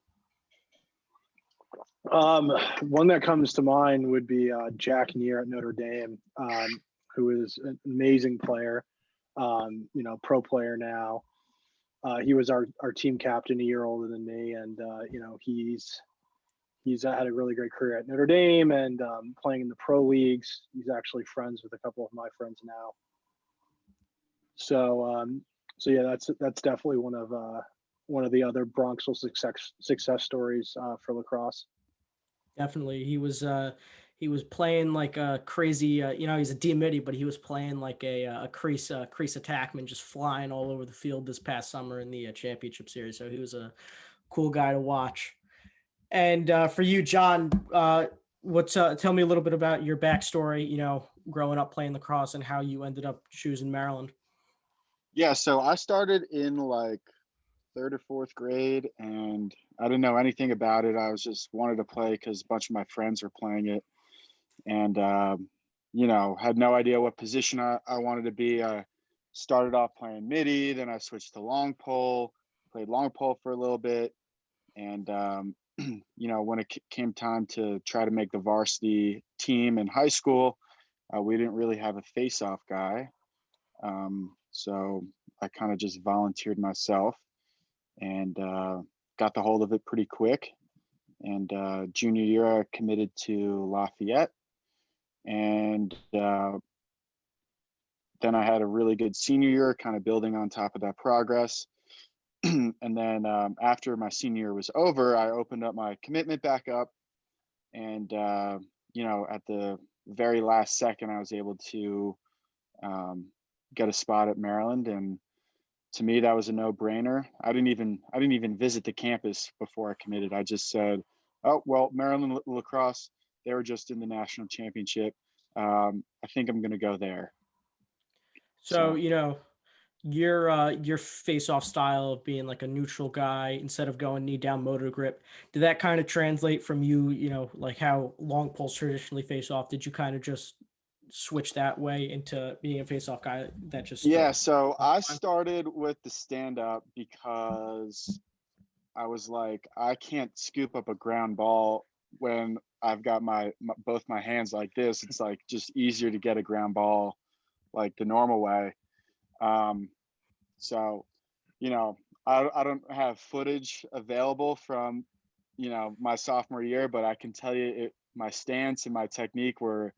One that comes to mind would be Jack Neer at Notre Dame, who is an amazing player, pro player now. He was our team captain a year older than me, and he's had a really great career at Notre Dame and playing in the pro leagues. He's actually friends with a couple of my friends now. So yeah, that's definitely one one of the other Bronxville success stories for lacrosse. Definitely. He was playing like a crazy, he's a D midi, but he was playing like a crease attackman, just flying all over the field this past summer in the championship series. So he was a cool guy to watch. And for you, John, tell me a little bit about your backstory, growing up playing lacrosse and how you ended up choosing Maryland. Yeah, so I started in like third or fourth grade, and I didn't know anything about it. I was just wanted to play because a bunch of my friends were playing it, and had no idea what position I wanted to be. I started off playing midi, then I switched to long pole, played long pole for a little bit, and when it came time to try to make the varsity team in high school, we didn't really have a face-off guy, so I kind of just volunteered myself and got the hold of it pretty quick. And junior year, I committed to Lafayette, and then I had a really good senior year, kind of building on top of that progress. And then after my senior year was over, I opened up my commitment back up, and at the very last second, I was able to get a spot at Maryland, and to me that was a no-brainer. I didn't even visit the campus before I committed. I just said, oh well, Maryland lacrosse, they were just in the national championship. I think I'm going to go there. So your face-off style of being like a neutral guy instead of going knee down motor grip, did that kind of translate from you, like how long poles traditionally face off? Did you kind of just switch that way into being a face-off guy that just so I started with the stand-up because I was like, I can't scoop up a ground ball when I've got both my hands like this. It's like just easier to get a ground ball like the normal way. So I don't have footage available from my sophomore year, but I can tell you my stance and my technique were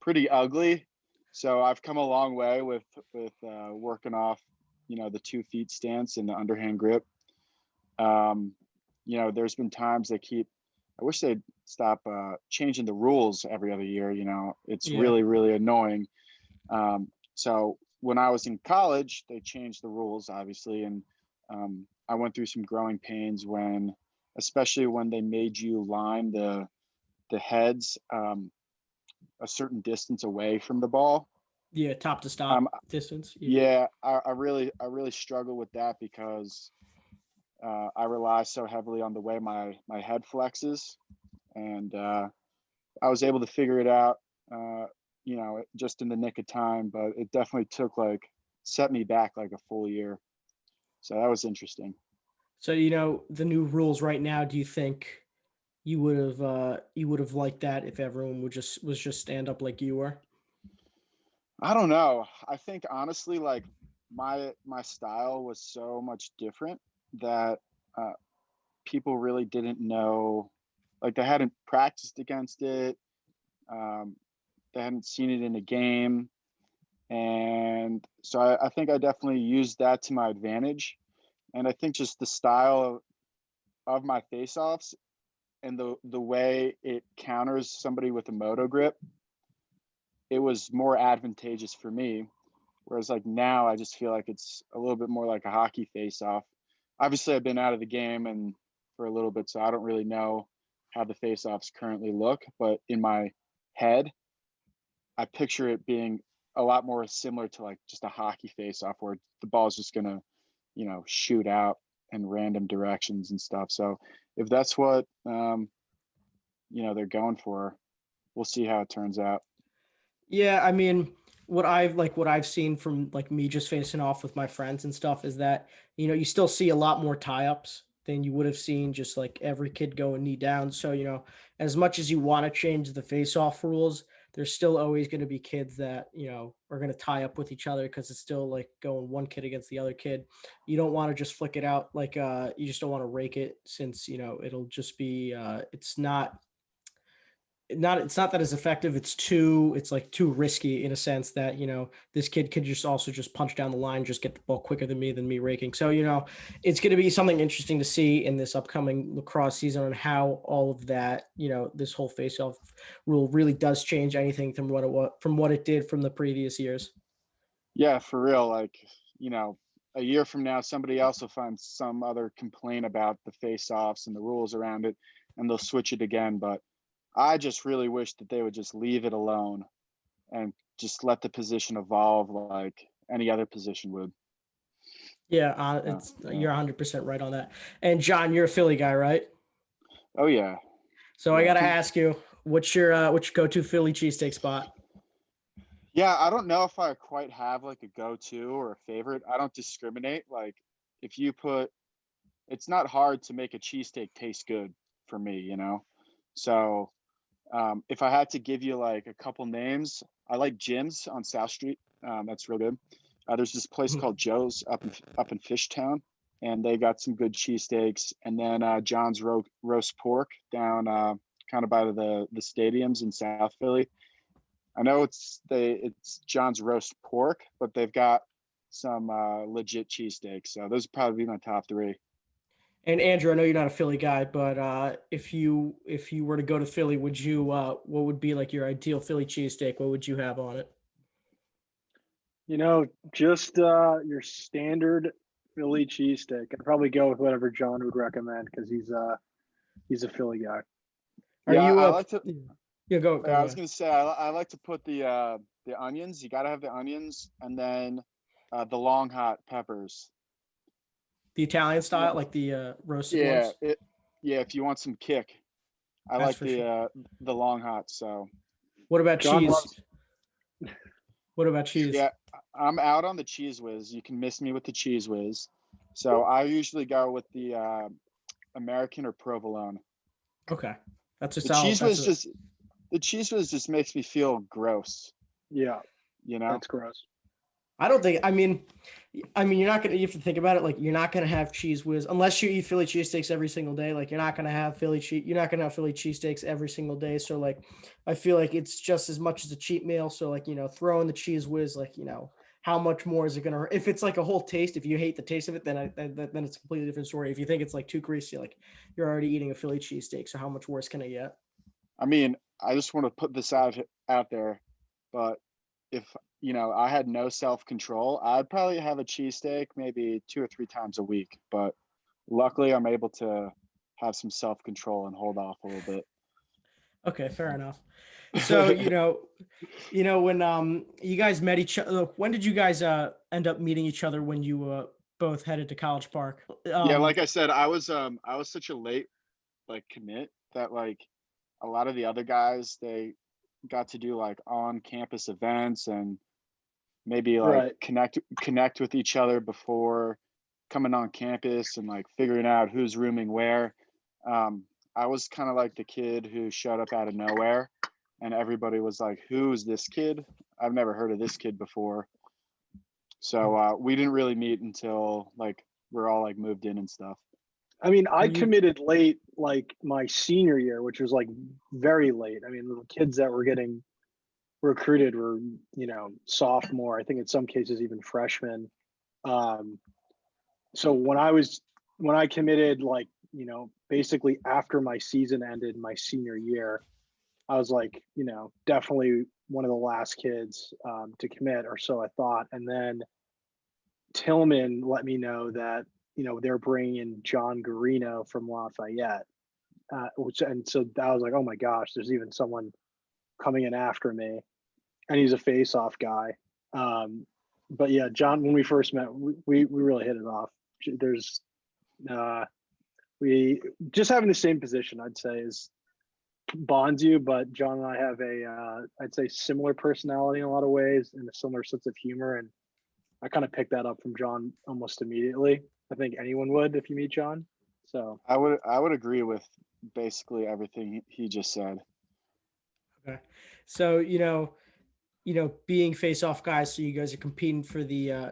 pretty ugly. So I've come a long way with working off the 2 feet stance and the underhand grip. There's been times I wish they'd stop changing the rules every other year. It's really, really annoying. So when I was in college, they changed the rules, obviously. And I went through some growing pains especially when they made you line the heads a certain distance away from the ball. Yeah, top to stop distance. I really struggle with that because I rely so heavily on the way my head flexes, and I was able to figure it out, just in the nick of time, but it definitely set me back like a full year. So that was interesting. So, the new rules right now, do you think you would have liked that if everyone was just stand up like you were? I don't know. I think honestly, like my style was so much different that people really didn't know, like they hadn't practiced against it. They hadn't seen it in a game. And so I think I definitely used that to my advantage. And I think just the style of my face-offs and the way it counters somebody with a moto grip, it was more advantageous for me. Whereas like now I just feel like it's a little bit more like a hockey face-off. Obviously I've been out of the game and for a little bit, so I don't really know how the face-offs currently look, but in my head, I picture it being a lot more similar to like just a hockey face-off where the ball is just gonna, shoot out in random directions and stuff. So if that's what they're going for, we'll see how it turns out. Yeah, I mean, what I've seen from like me just facing off with my friends and stuff is that, you still see a lot more tie-ups than you would have seen just like every kid going knee down. So, as much as you want to change the face-off rules, there's still always going to be kids that, are going to tie up with each other because it's still like going one kid against the other kid. You don't want to just flick it out like you just don't want to rake it since, it'll just be it's not it's not that it's effective. It's like too risky in a sense that, this kid could just also just punch down the line, just get the ball quicker than me raking. So, it's going to be something interesting to see in this upcoming lacrosse season on how all of that, this whole face-off rule really does change anything from what it did from the previous years. Yeah, for real. Like, a year from now, somebody else will find some other complaint about the face-offs and the rules around it, and they'll switch it again. But I just really wish that they would just leave it alone and just let the position evolve like any other position would. Yeah, you're 100% right on that. And John, you're a Philly guy, right? Oh yeah. So I got to ask you, what's your go-to Philly cheesesteak spot? Yeah, I don't know if I quite have like a go-to or a favorite. I don't discriminate. Like, if you put, it's not hard to make a cheesesteak taste good for me. So if I had to give you like a couple names, I like Jim's on South Street. That's real good. There's this place called Joe's up in Fishtown, and they got some good cheesesteaks. And then John's roast pork down kind of by the stadiums in South Philly. I know it's John's roast pork, but they've got some legit cheesesteaks. So those would probably be my top three. And Andrew, I know you're not a Philly guy, but if you were to go to Philly, would you what would be like your ideal Philly cheesesteak? What would you have on it? Just your standard Philly cheesesteak. I'd probably go with whatever John would recommend because he's a Philly guy. Are yeah, you I like to. Yeah, go. I was gonna say I like to put the onions. You gotta have the onions, and then the long hot peppers. The Italian style, like the roasted Yeah, ones. if you want some kick, I That's like for sure. the long hot. So What about John cheese? loves. What about cheese? yeah, I'm out on the cheese whiz. You can miss me with the cheese whiz. So I usually go with the American or provolone. Okay, that's a The solid. cheese whiz just makes me feel gross. Yeah, that's gross. I don't think. I mean, you're not gonna. You have to think about it. Like, you're not gonna have cheese whiz unless you eat Philly cheesesteaks every single day. Like, you're not gonna have You're not gonna have Philly cheesesteaks every single day. So, like, I feel like it's just as much as a cheat meal. So, like, throw in the cheese whiz. Like, how much more is it gonna? If it's like a whole taste, if you hate the taste of it, then then it's a completely different story. If you think it's like too greasy, like, you're already eating a Philly cheesesteak. So how much worse can it get? I mean, I just want to put this out there, but if I had no self-control, I'd probably have a cheesesteak maybe 2 or 3 times a week. But luckily, I'm able to have some self-control and hold off a little bit. Okay, fair enough. So, when you guys met each other, when did you guys end up meeting each other when you both headed to College Park? Yeah, like I said, I was such a late like commit that like a lot of the other guys, they got to do like on campus events and maybe like connect with each other before coming on campus and like figuring out who's rooming where. I was kind of like the kid who showed up out of nowhere and everybody was like, who's this kid? I've never heard of this kid before. So we didn't really meet until like we're all like moved in and stuff. I mean, I committed late, like my senior year, which was like very late. I mean, the kids that were getting recruited were, sophomore, I think in some cases even freshmen. So when I committed, like, basically after my season ended my senior year, I was like, definitely one of the last kids to commit, or so I thought. And then Tillman let me know that, they're bringing in Jon Garino from Lafayette, and so I was like, oh my gosh, there's even someone coming in after me, and he's a face-off guy. But yeah, John, when we first met, we really hit it off. There's we just having the same position, I'd say, is bonds you, but John and I have I'd say similar personality in a lot of ways and a similar sense of humor, and I kind of picked that up from John almost immediately. I think anyone would if you meet John. So I would agree with basically everything he just said. Okay, so being face-off guys, so you guys are competing for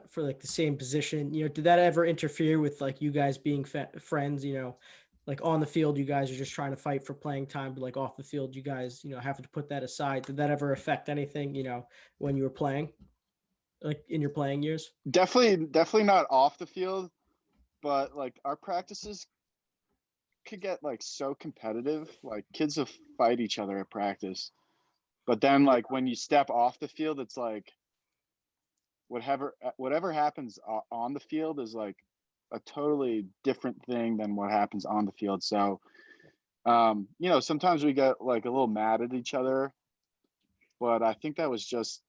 for like the same position. Did that ever interfere with like you guys being friends? like on the field, you guys are just trying to fight for playing time, but like off the field, you guys, have to put that aside. Did that ever affect anything, when you were playing, like in your playing years? Definitely not off the field, but like our practices could get like so competitive. Like kids will fight each other at practice. But then like when you step off the field, it's like whatever happens on the field is like a totally different thing than what happens on the field. So sometimes we get like a little mad at each other, but I think that was just,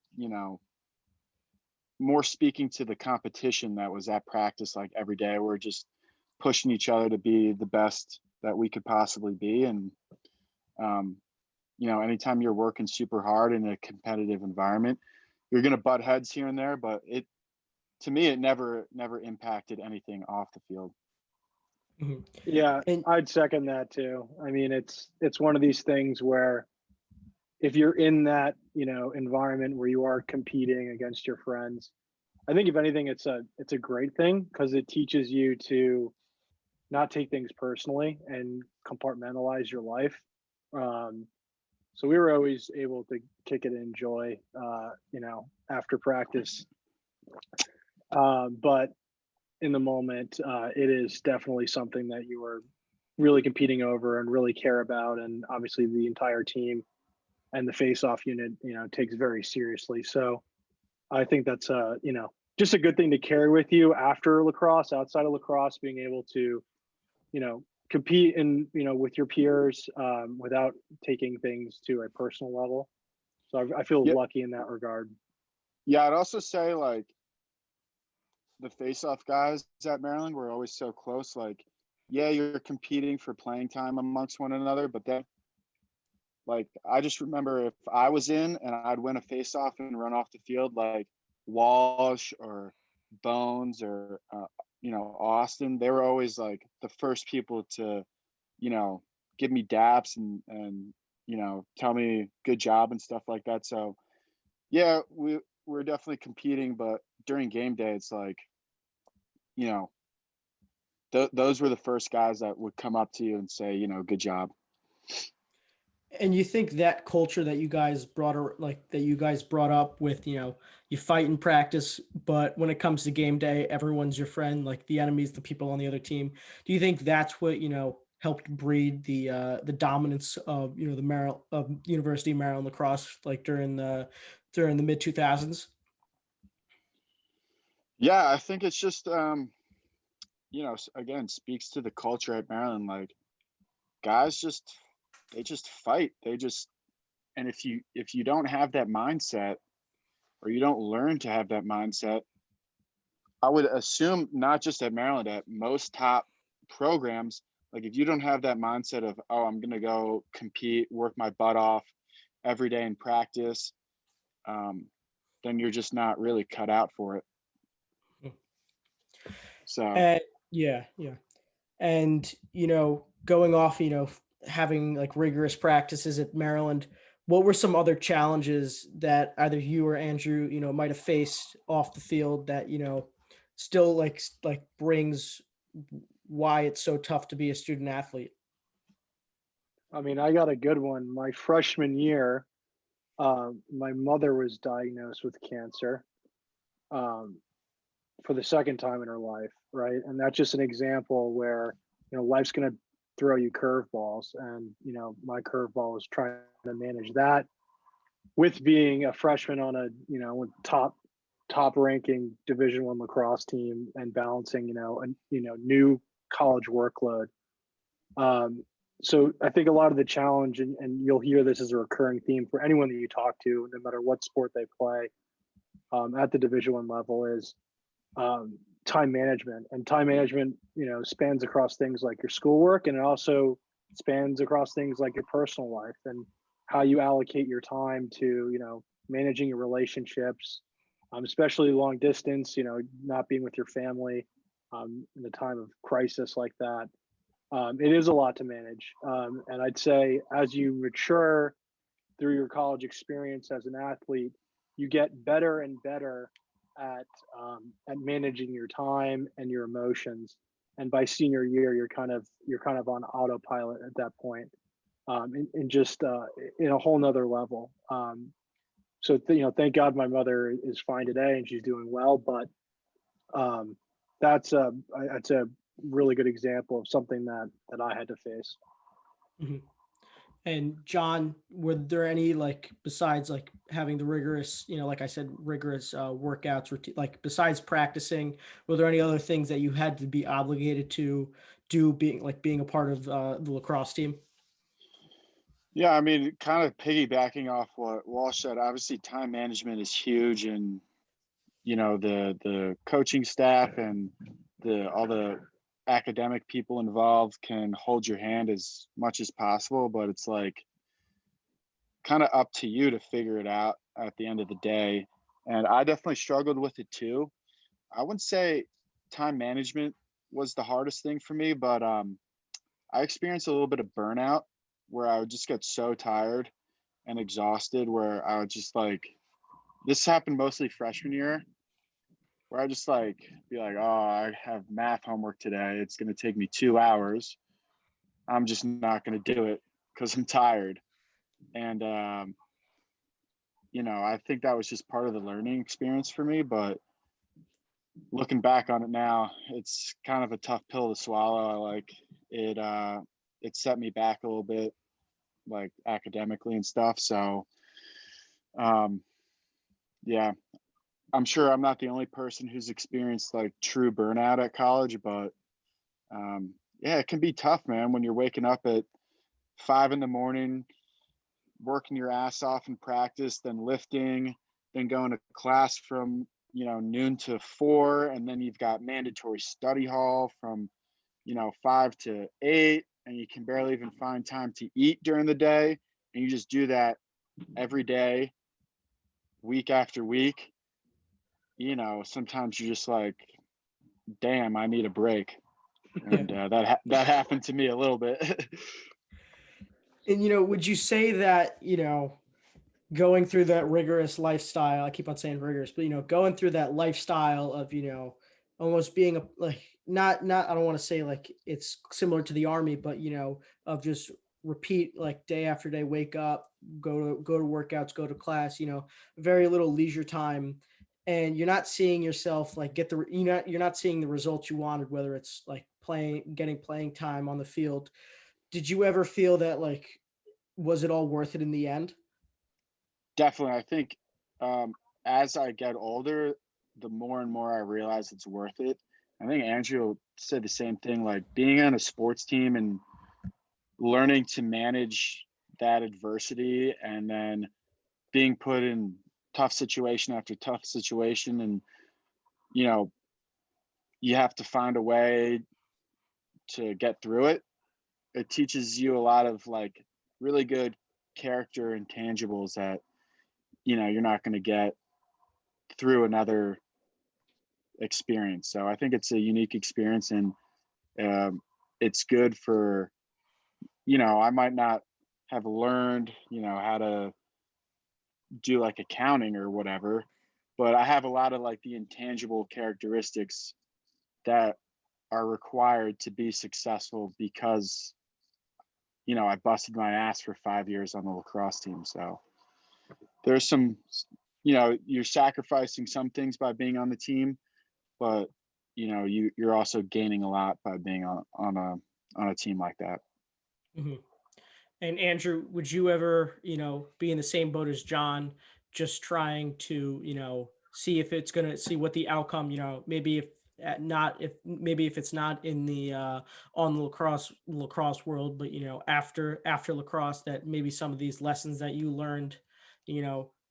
more speaking to the competition that was at practice like every day. We're just pushing each other to be the best that we could possibly be. And anytime you're working super hard in a competitive environment, you're going to butt heads here and there, but to me, it never impacted anything off the field. Mm-hmm. Yeah, I'd second that too. I mean, it's one of these things where if you're in that, environment where you are competing against your friends, I think if anything, it's a great thing because it teaches you to not take things personally and compartmentalize your life. So we were always able to kick it and enjoy, after practice. But in the moment, it is definitely something that you are really competing over and really care about. And obviously the entire team and the face-off unit, takes very seriously. So I think that's, just a good thing to carry with you after lacrosse, outside of lacrosse, being able to, compete with your peers without taking things to a personal level. So I feel lucky in that regard. Yeah, I'd also say like the face-off guys at Maryland were always so close. Like, yeah, you're competing for playing time amongst one another, but then like I just remember if I was in and I'd win a face-off and run off the field, like Walsh or Bones or Austin, they were always like the first people to give me daps and tell me good job and stuff like that. So yeah, we're definitely competing, but during game day it's like those were the first guys that would come up to you and say good job. And you think that culture that you guys brought up with, you fight in practice, but when it comes to game day, everyone's your friend, like the enemy's the people on the other team. Do you think that's what, helped breed the dominance of, the University of Maryland lacrosse, like during the mid 2000s? Yeah, I think it's just, again, speaks to the culture at Maryland. Like guys they just fight. And if you don't have that mindset or you don't learn to have that mindset, I would assume not just at Maryland, at most top programs, like if you don't have that mindset of, oh, I'm going to go compete, work my butt off every day in practice, then you're just not really cut out for it. So, yeah. And, going off, having like rigorous practices at Maryland, what were some other challenges that either you or Andrew, might have faced off the field that, still like brings why it's so tough to be a student athlete? I mean, I got a good one. My freshman year, my mother was diagnosed with cancer for the second time in her life, right? And that's just an example where, life's going to throw you curveballs. And, my curveball was trying to manage that with being a freshman on a, top ranking Division I lacrosse team and balancing, a new college workload. So I think a lot of the challenge, and you'll hear this as a recurring theme for anyone that you talk to, no matter what sport they play at the Division I level, is time management. And time management, spans across things like your schoolwork, and it also spans across things like your personal life and how you allocate your time to, managing your relationships, especially long distance, not being with your family in a time of crisis like that. It is a lot to manage. And I'd say as you mature through your college experience as an athlete, you get better and better at managing your time and your emotions. and by senior year, you're kind of on autopilot at that point, and just in a whole nother level. So thank God my mother is fine today and she's doing well. But that's a really good example of something that I had to face. Mhm. And John, were there any, like, besides like having the rigorous, like I said, rigorous workouts, like besides practicing, were there any other things that you had to be obligated to do, being a part of the lacrosse team? Yeah, I mean, kind of piggybacking off what Walsh said, obviously time management is huge, and the coaching staff and all the academic people involved can hold your hand as much as possible, but it's like kind of up to you to figure it out at the end of the day. And I definitely struggled with it too. I wouldn't say time management was the hardest thing for me, but I experienced a little bit of burnout where I would just get so tired and exhausted where I would just like, this happened mostly freshman year, where I just like be like, oh, I have math homework today. It's going to take me 2 hours. I'm just not going to do it because I'm tired. And, I think that was just part of the learning experience for me. But looking back on it now, it's kind of a tough pill to swallow. Like it set me back a little bit, like academically and stuff. So, yeah, I'm sure I'm not the only person who's experienced like true burnout at college, but yeah, it can be tough, man, when you're waking up at 5 a.m, working your ass off in practice, then lifting, then going to class from noon to 4, and then you've got mandatory study hall from 5 to 8, and you can barely even find time to eat during the day, and you just do that every day, week after week. Sometimes you're just like, damn, I need a break. And that happened to me a little bit. And would you say that, going through that rigorous lifestyle, I keep on saying rigorous, but going through that lifestyle of, almost being like, not, I don't want to say like it's similar to the army, but of just repeat, like, day after day, wake up, go to workouts, go to class, very little leisure time, and you're not seeing yourself like you're not seeing the results you wanted, whether it's like getting playing time on the field. Did you ever feel that, like, was it all worth it in the end? Definitely. I think as I get older, the more and more I realize it's worth it. I think Andrew said the same thing, like being on a sports team and learning to manage that adversity, and then being put in tough situation after tough situation, and you have to find a way to get through it. It teaches you a lot of like really good character intangibles that you're not going to get through another experience. So I think it's a unique experience, and it's good for I might not have learned how to do like accounting or whatever, but I have a lot of like the intangible characteristics that are required to be successful because I busted my ass for 5 years on the lacrosse team. So there's some, you're sacrificing some things by being on the team, but you're also gaining a lot by being on a team like that. Mhm. And Andrew, would you ever, be in the same boat as John, just trying to, see if it's gonna see what the outcome, maybe if not if maybe if it's not in the on the lacrosse world, but after lacrosse, that maybe some of these lessons that you learned,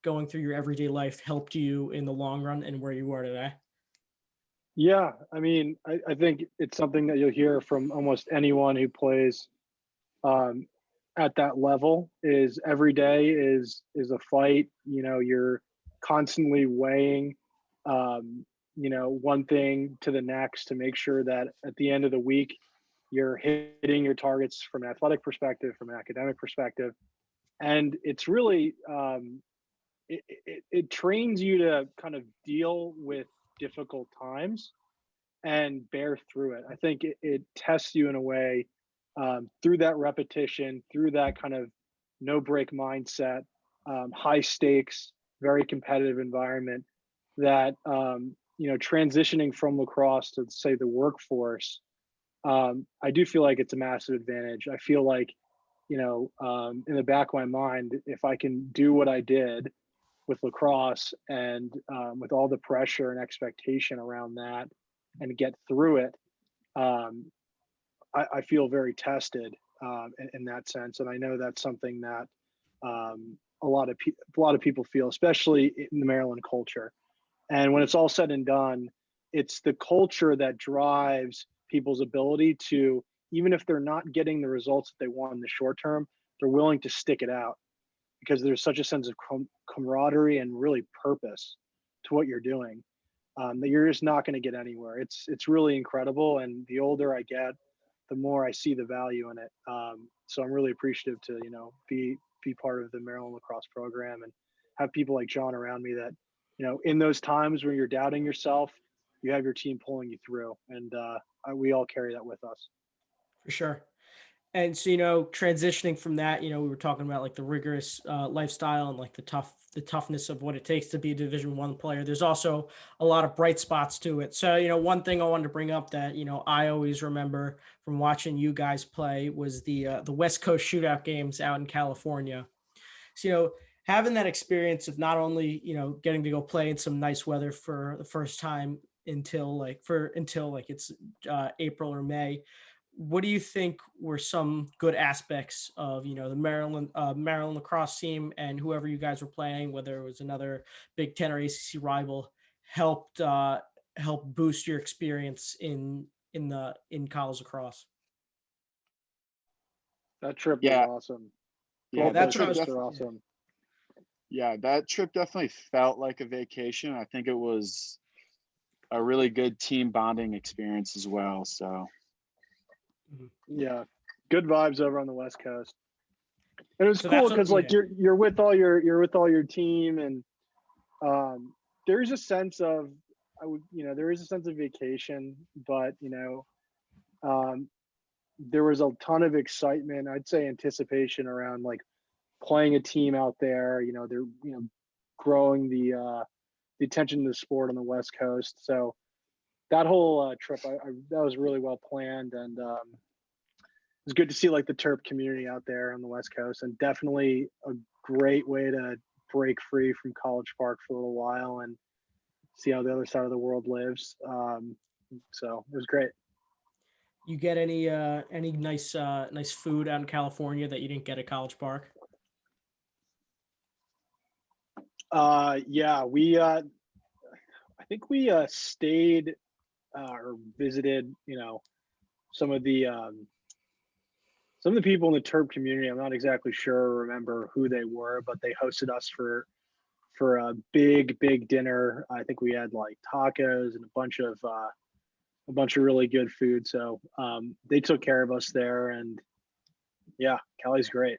going through your everyday life helped you in the long run and where you are today. Yeah, I mean, I think it's something that you'll hear from almost anyone who plays um, at that level. Is every day is a fight. You're constantly weighing, one thing to the next to make sure that at the end of the week you're hitting your targets from an athletic perspective, from an academic perspective, and it's really it trains you to kind of deal with difficult times and bear through it. I think it tests you in a way through that repetition, through that kind of no break mindset, high stakes, very competitive environment that, transitioning from lacrosse to say the workforce, I do feel like it's a massive advantage. I feel like, in the back of my mind, if I can do what I did with lacrosse and with all the pressure and expectation around that and get through it, I feel very tested in that sense. And I know that's something that a lot of people feel, especially in the Maryland culture. And when it's all said and done, it's the culture that drives people's ability to, even if they're not getting the results that they want in the short term, they're willing to stick it out because there's such a sense of camaraderie and really purpose to what you're doing that you're just not going to get anywhere. It's really incredible. And the older I get, the more I see the value in it. So I'm really appreciative to, be part of the Maryland lacrosse program and have people like Jon around me that, in those times when you're doubting yourself, you have your team pulling you through. And we all carry that with us. For sure. And so, transitioning from that, we were talking about like the rigorous lifestyle and like the toughness of what it takes to be a Division I player. There's also a lot of bright spots to it. So, one thing I wanted to bring up that, I always remember from watching you guys play was the West Coast shootout games out in California. So, having that experience of not only, getting to go play in some nice weather for the first time until it's April or May. What do you think were some good aspects of, the Maryland lacrosse team and whoever you guys were playing, whether it was another Big Ten or ACC rival, help boost your experience in college lacrosse? That trip was awesome. Yeah, that's trips are awesome. Yeah, that trip definitely felt like a vacation. I think it was a really good team bonding experience as well. So yeah, good vibes over on the West Coast. And it was So cool that's what- because you're with all your team, and there's a sense of there is a sense of vacation, but there was a ton of excitement, I'd say anticipation around like playing a team out there. They're growing the attention to the sport on the West Coast. So that whole trip, that was really well planned, and it was good to see like the Terp community out there on the West Coast, and definitely a great way to break free from College Park for a little while and see how the other side of the world lives. So it was great. You get any nice food out in California that you didn't get at College Park? Yeah, I think we stayed or visited, some of the people in the Terp community. I'm not exactly sure or remember who they were, but they hosted us for a big dinner. I think we had like tacos and a bunch of really good food. So they took care of us there, and yeah, Cali's great.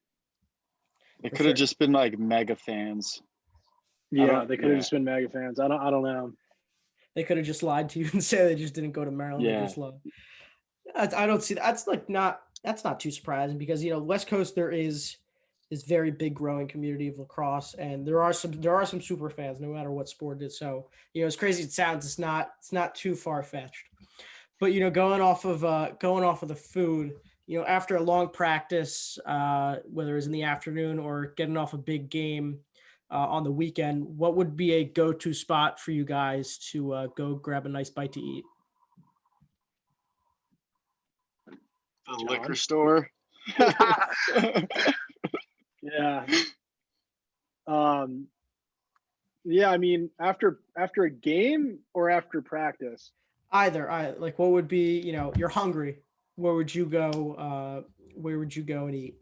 they could have just been like mega fans. Yeah, they could have just been mega fans. I don't know. They could have just lied to you and said they just didn't go to Maryland. Yeah. They just love. I don't see that. That's not too surprising because West Coast there is this very big growing community of lacrosse, and there are some super fans no matter what sport it is. So as crazy as it sounds, it's not too far fetched. But going off of the food, after a long practice, whether it's in the afternoon or getting off a big game on the weekend, what would be a go-to spot for you guys to go grab a nice bite to eat? The liquor store. Yeah. Yeah, I mean, after a game or after practice? Either. Like, what would be, you're hungry. Where would you go? Where would you go and eat?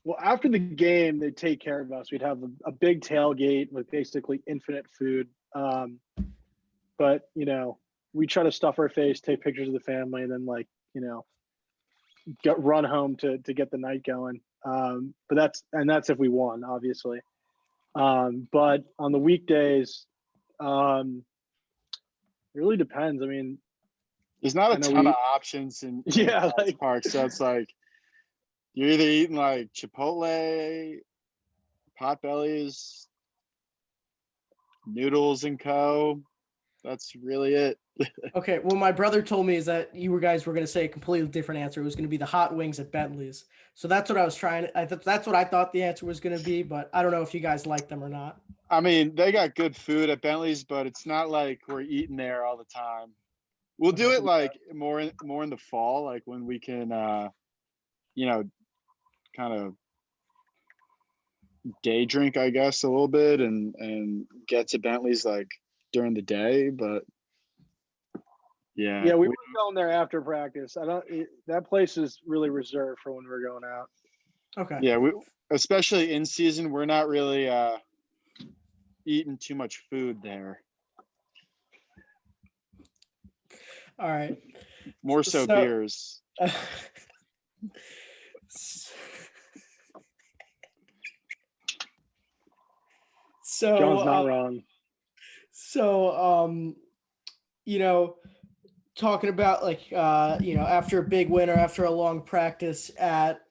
Well, after the game, they'd take care of us. We'd have a big tailgate with basically infinite food. But, we try to stuff our face, take pictures of the family, and then run home to get the night going. But that's if we won, obviously. But on the weekdays, it really depends. I mean, There's not a ton of options in like parks, so it's like you're either eating like Chipotle, Potbellies, Noodles and Co. That's really it. Okay, well, my brother told me is that you guys were going to say a completely different answer. It was going to be the hot wings at Bentley's. So that's what I was trying. That's what I thought the answer was going to be, but I don't know if you guys like them or not. I mean, they got good food at Bentley's, but it's not like we're eating there all the time. We'll do it like more in the fall, like when we can, kind of day drink, I guess, a little bit and get to Bentley's like during the day. But yeah, we were going there after practice. That place is really reserved for when we're going out. Okay. Yeah, especially in season, we're not really eating too much food there. All right. More so beers. So John's not wrong. So talking about like after a big win or after a long practice at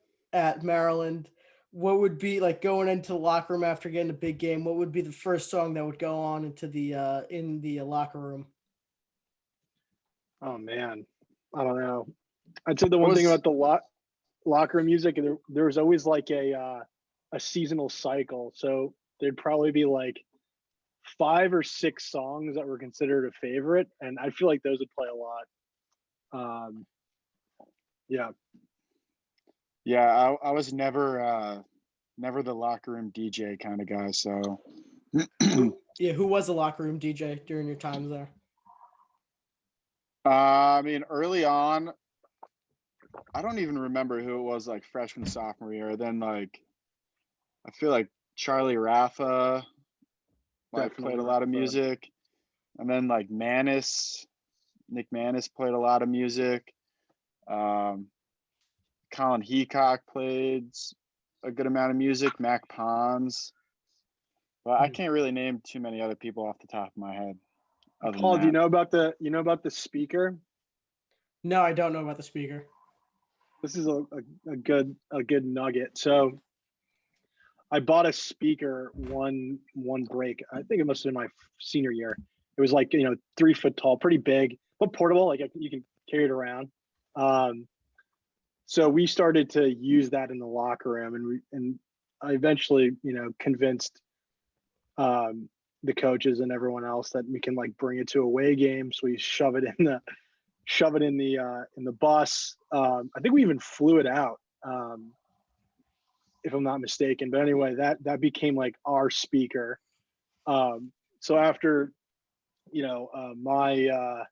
Maryland, what would be like going into the locker room after getting a big game? What would be the first song that would go on into the in the locker room? Oh man, I don't know. I'd say the one thing about the locker room music, there was always like a seasonal cycle. So there'd probably be like 5 or 6 songs that were considered a favorite, and I feel like those would play a lot. Yeah, I was never the locker room DJ kind of guy. So yeah, who was the locker room DJ during your times there? I mean, early on, I don't even remember who it was, like freshman, sophomore year. Then like, I feel like Charlie Raffa played a lot of music, and then like Nick Manis played a lot of music. Colin Heacock played a good amount of music. Mac Pons, but I can't really name too many other people off the top of my head. Paul, do you know about the speaker? No, I don't know about the speaker. This is a good nugget. So I bought a speaker one break. I think it must have been my senior year. It was like 3 foot tall, pretty big, but portable. Like you can carry it around. So we started to use that in the locker room, and I eventually convinced the coaches and everyone else that we can like bring it to away games. So we shove it in the bus. I think we even flew it out, if I'm not mistaken. But anyway, that became like our speaker. So after my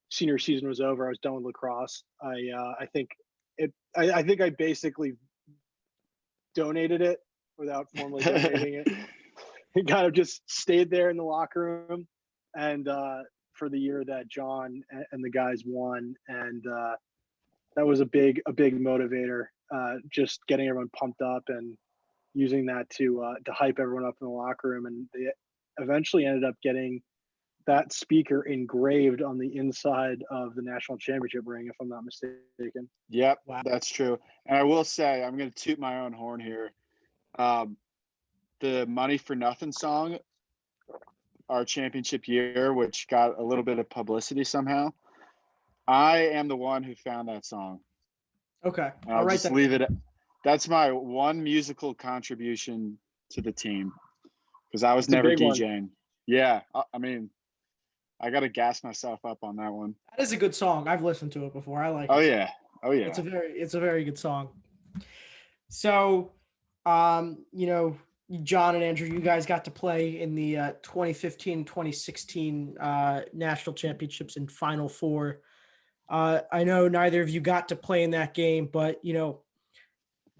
senior season was over, I was done with lacrosse. I think I basically donated it without formally donating it. It kind of just stayed there in the locker room, and for the year that John and the guys won, and that was a big motivator. Just getting everyone pumped up and using that to hype everyone up in the locker room, and they eventually ended up getting that speaker engraved on the inside of the national championship ring, if I'm not mistaken. Yep, wow. That's true. And I will say, I'm going to toot my own horn here. The Money for Nothing song, our championship year, which got a little bit of publicity somehow, I am the one who found that song. Okay. I'll just leave it. That's my one musical contribution to the team, because I was never DJing. One. Yeah. I mean, I got to gas myself up on that one. That is a good song. I've listened to it before. I like it. Oh yeah. It's a very good song. So, John and Andrew, you guys got to play in the 2015-2016 national championships in Final Four. I know neither of you got to play in that game, but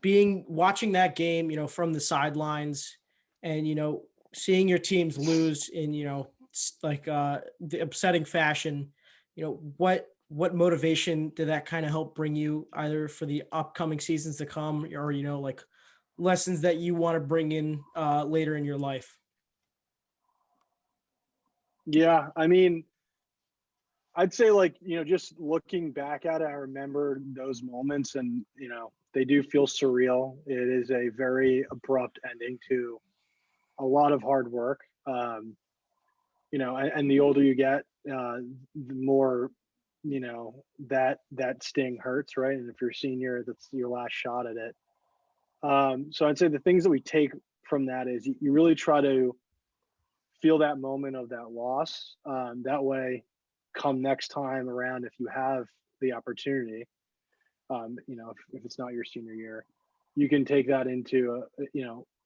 watching that game, from the sidelines, and seeing your teams lose in the upsetting fashion, what motivation did that kind of help bring you, either for the upcoming seasons to come, or like lessons that you want to bring in later in your life? Yeah, I mean, I'd say, like, just looking back at it, I remember those moments, and they do feel surreal. It is a very abrupt ending to a lot of hard work. And the older you get, the more that sting hurts, right? And if you're a senior, that's your last shot at it. So I'd say the things that we take from that is you really try to feel that moment of that loss. That way, come next time around, if you have the opportunity, if it's not your senior year, you can take that into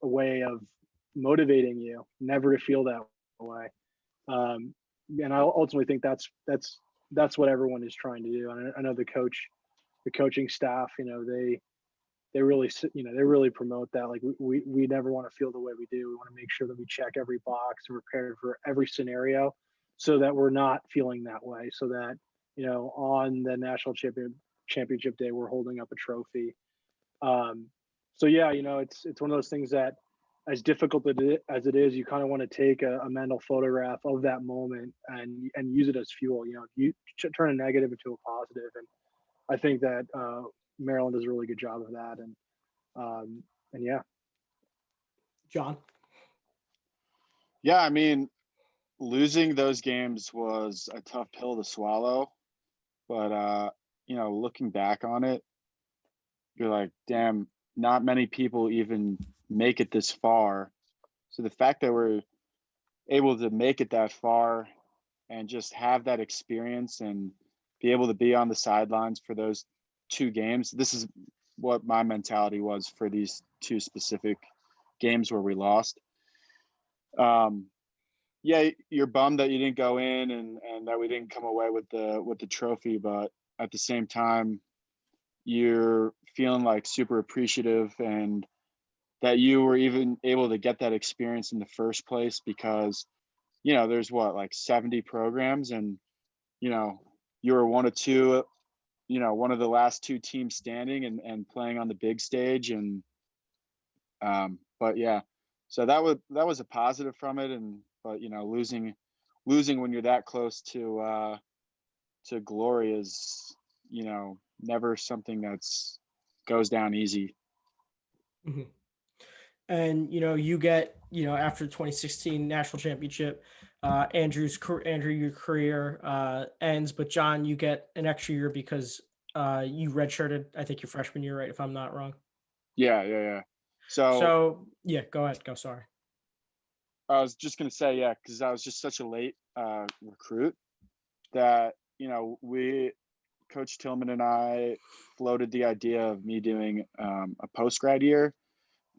a way of motivating you never to feel that way. And I ultimately think that's what everyone is trying to do. And I know the coaching staff, they really promote that. Like, we never want to feel the way we do. We want to make sure that we check every box and prepare for every scenario, so that we're not feeling that way. So that on the national championship day, we're holding up a trophy. So yeah, it's one of those things that, as difficult as it is, you kind of want to take a mental photograph of that moment and use it as fuel. You turn a negative into a positive, and I think that Maryland does a really good job of that. And yeah. John? Yeah, I mean, losing those games was a tough pill to swallow, but looking back on it, you're like, damn, not many people even make it this far. So the fact that we're able to make it that far and just have that experience and be able to be on the sidelines for those 2 games, this is what my mentality was for these 2 specific games where we lost. Yeah, you're bummed that you didn't go in and that we didn't come away with the trophy, but at the same time, you're feeling like super appreciative and that you were even able to get that experience in the first place, because there's like 70 programs, and you were one of the last 2 teams standing and playing on the big stage. And but yeah, so that was a positive from it. But losing when you're that close to glory is never something that's goes down easy. Mm-hmm. And you get after the 2016 national championship, Andrew, your career ends, but John, you get an extra year because you redshirted, I think, your freshman year, right? If I'm not wrong. Yeah. So yeah, go ahead. Go. Sorry. I was just gonna say, yeah, because I was just such a late recruit that Coach Tillman and I floated the idea of me doing a post-grad year,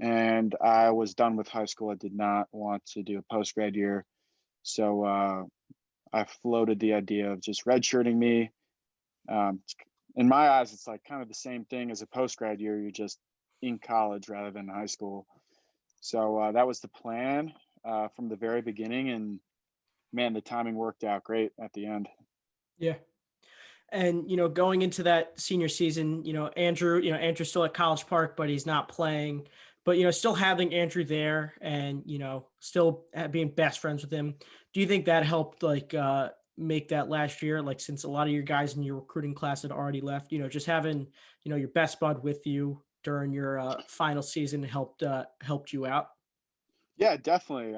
and I was done with high school. I did not want to do a post-grad year, so I floated the idea of just redshirting me. In my eyes, it's like kind of the same thing as a post-grad year. You're just in college rather than high school. So that was the plan from the very beginning, and man, the timing worked out great at the end. Yeah. And going into that senior season, Andrew's still at College Park, but he's not playing. But still having Andrew there, and still being best friends with him, do you think that helped make that last year, since a lot of your guys in your recruiting class had already left, just having your best bud with you during your final season helped you out? Yeah, definitely.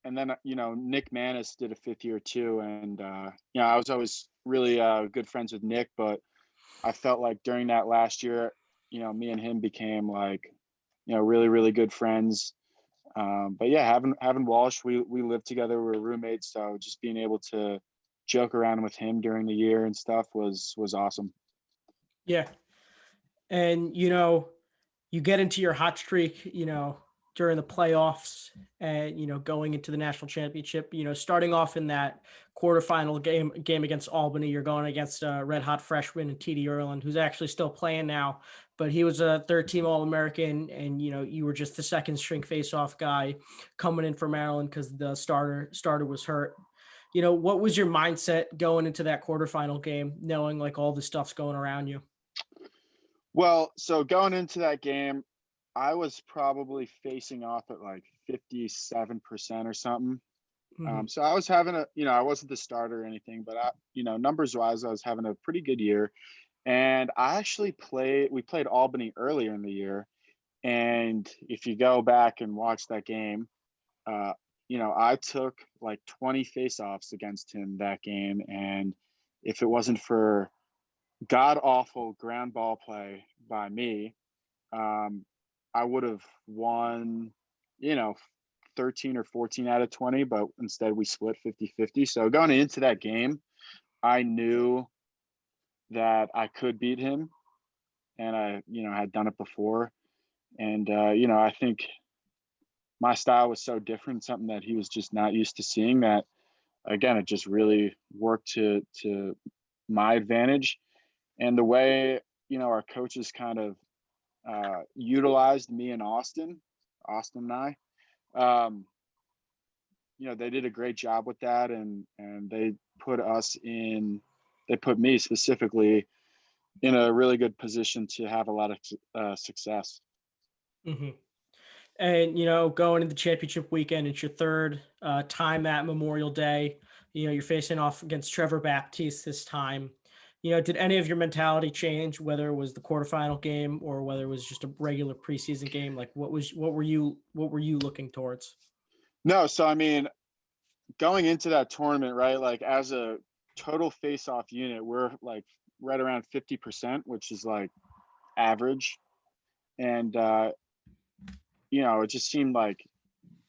And then Nick Manis did a 5th year too, and I was always really good friends with Nick, but I felt like during that last year, me and him became really, really good friends. But yeah, having Walsh, we lived together, we were roommates, so just being able to joke around with him during the year and stuff was awesome. Yeah. And you get into your hot streak, during the playoffs, and going into the national championship, starting off in that quarterfinal game against Albany, you're going against a red hot freshman and TD Erland, who's actually still playing now, but he was a 3rd-team All-American, and you were just the 2nd string face-off guy coming in for Maryland because the starter was hurt. What was your mindset going into that quarterfinal game, knowing all this stuff's going around you? Well, so going into that game, I was probably facing off at 57% or something. So I was having I wasn't the starter or anything, but numbers wise, I was having a pretty good year. And we played Albany earlier in the year. And if you go back and watch that game, I took like 20 faceoffs against him that game. And if it wasn't for god awful ground ball play by me, I would have won, 13 or 14 out of 20, but instead we split 50-50. So going into that game, I knew that I could beat him, and I had done it before. And I think my style was so different, something that he was just not used to seeing, that again it just really worked to my advantage. And the way our coaches kind of utilized me and Austin and I, they did a great job with that, and they put me specifically in a really good position to have a lot of success. Mm-hmm. And, going into the championship weekend, it's your third time at Memorial Day. You're facing off against Trevor Baptiste this time. Did any of your mentality change, whether it was the quarterfinal game or whether it was just a regular preseason game? Like what were you looking towards? No. So, I mean, going into that tournament, right, like as a total face-off unit, we're like right around 50%, which is like average. And, it just seemed like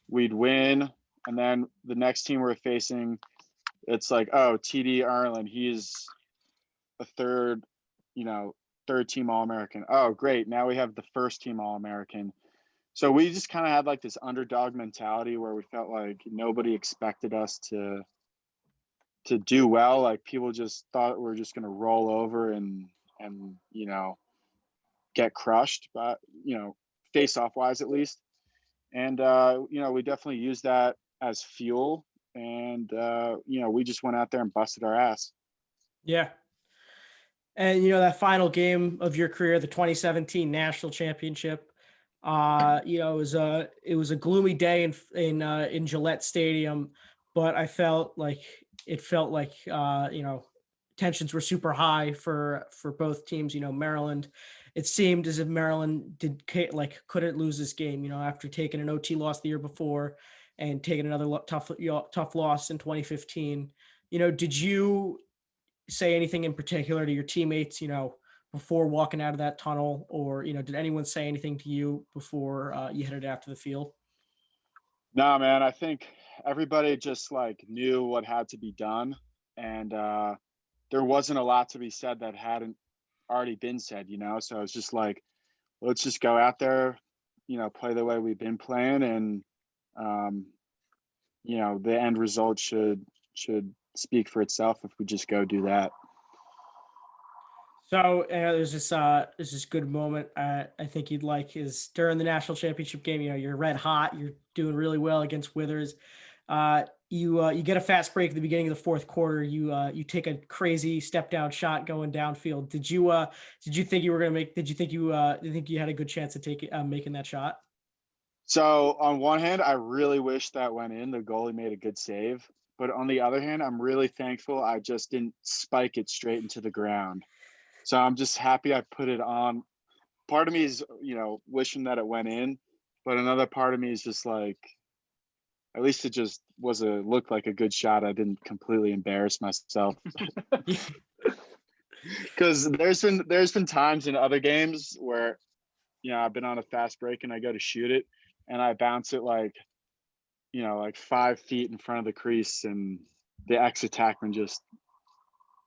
we'd win. And then the next team we're facing, it's like, oh, TD Ireland, he's a third team All-American. Oh, great. Now we have the first team All-American. So we just kind of had like this underdog mentality where we felt like nobody expected us to do well. Like people just thought we were just going to roll over and get crushed, but face off wise at least. And we definitely used that as fuel, and we just went out there and busted our ass. Yeah. And that final game of your career, the 2017 national championship, it was a gloomy day in Gillette Stadium, but I felt like tensions were super high for both teams. Maryland, it seemed as if Maryland couldn't lose this game. After taking an OT loss the year before and taking another tough loss in 2015. Did you say anything in particular to your teammates, before walking out of that tunnel, or, did anyone say anything to you before you headed out to the field? No, man, I think everybody just like knew what had to be done. And there wasn't a lot to be said that hadn't already been said, so it's just like, let's just go out there, play the way we've been playing. And, the end result should speak for itself if we just go do that. So there's this good moment I think you'd like is during the national championship game. You're red hot. You're doing really well against Withers. You get a fast break at the beginning of the fourth quarter. You take a crazy step down shot going downfield. Did you think you were gonna make? Did you think you had a good chance of making that shot? So on one hand, I really wish that went in. The goalie made a good save. But on the other hand, I'm really thankful I just didn't spike it straight into the ground. So I'm just happy I put it on. Part of me is, wishing that it went in, but another part of me is just like, at least it just looked like a good shot. I didn't completely embarrass myself. Because there's been times in other games where, I've been on a fast break and I go to shoot it and I bounce it like 5 feet in front of the crease, and the ex-attackman just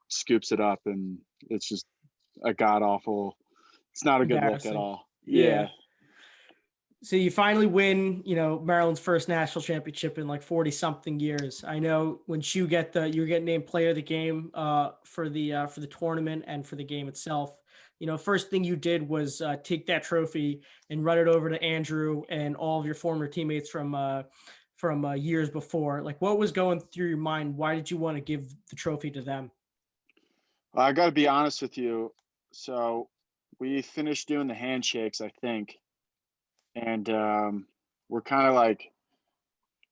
scoops it up, and it's just a god awful. It's not a good look at all. Yeah. So you finally win, Maryland's first national championship in like 40 something years. I know when you get named player of the game for the tournament and for the game itself. First thing you did was take that trophy and run it over to Andrew and all of your former teammates from years before. Like, what was going through your mind? Why did you want to give the trophy to them? Well, I got to be honest with you. So we finished doing the handshakes, I think. And we're kind of like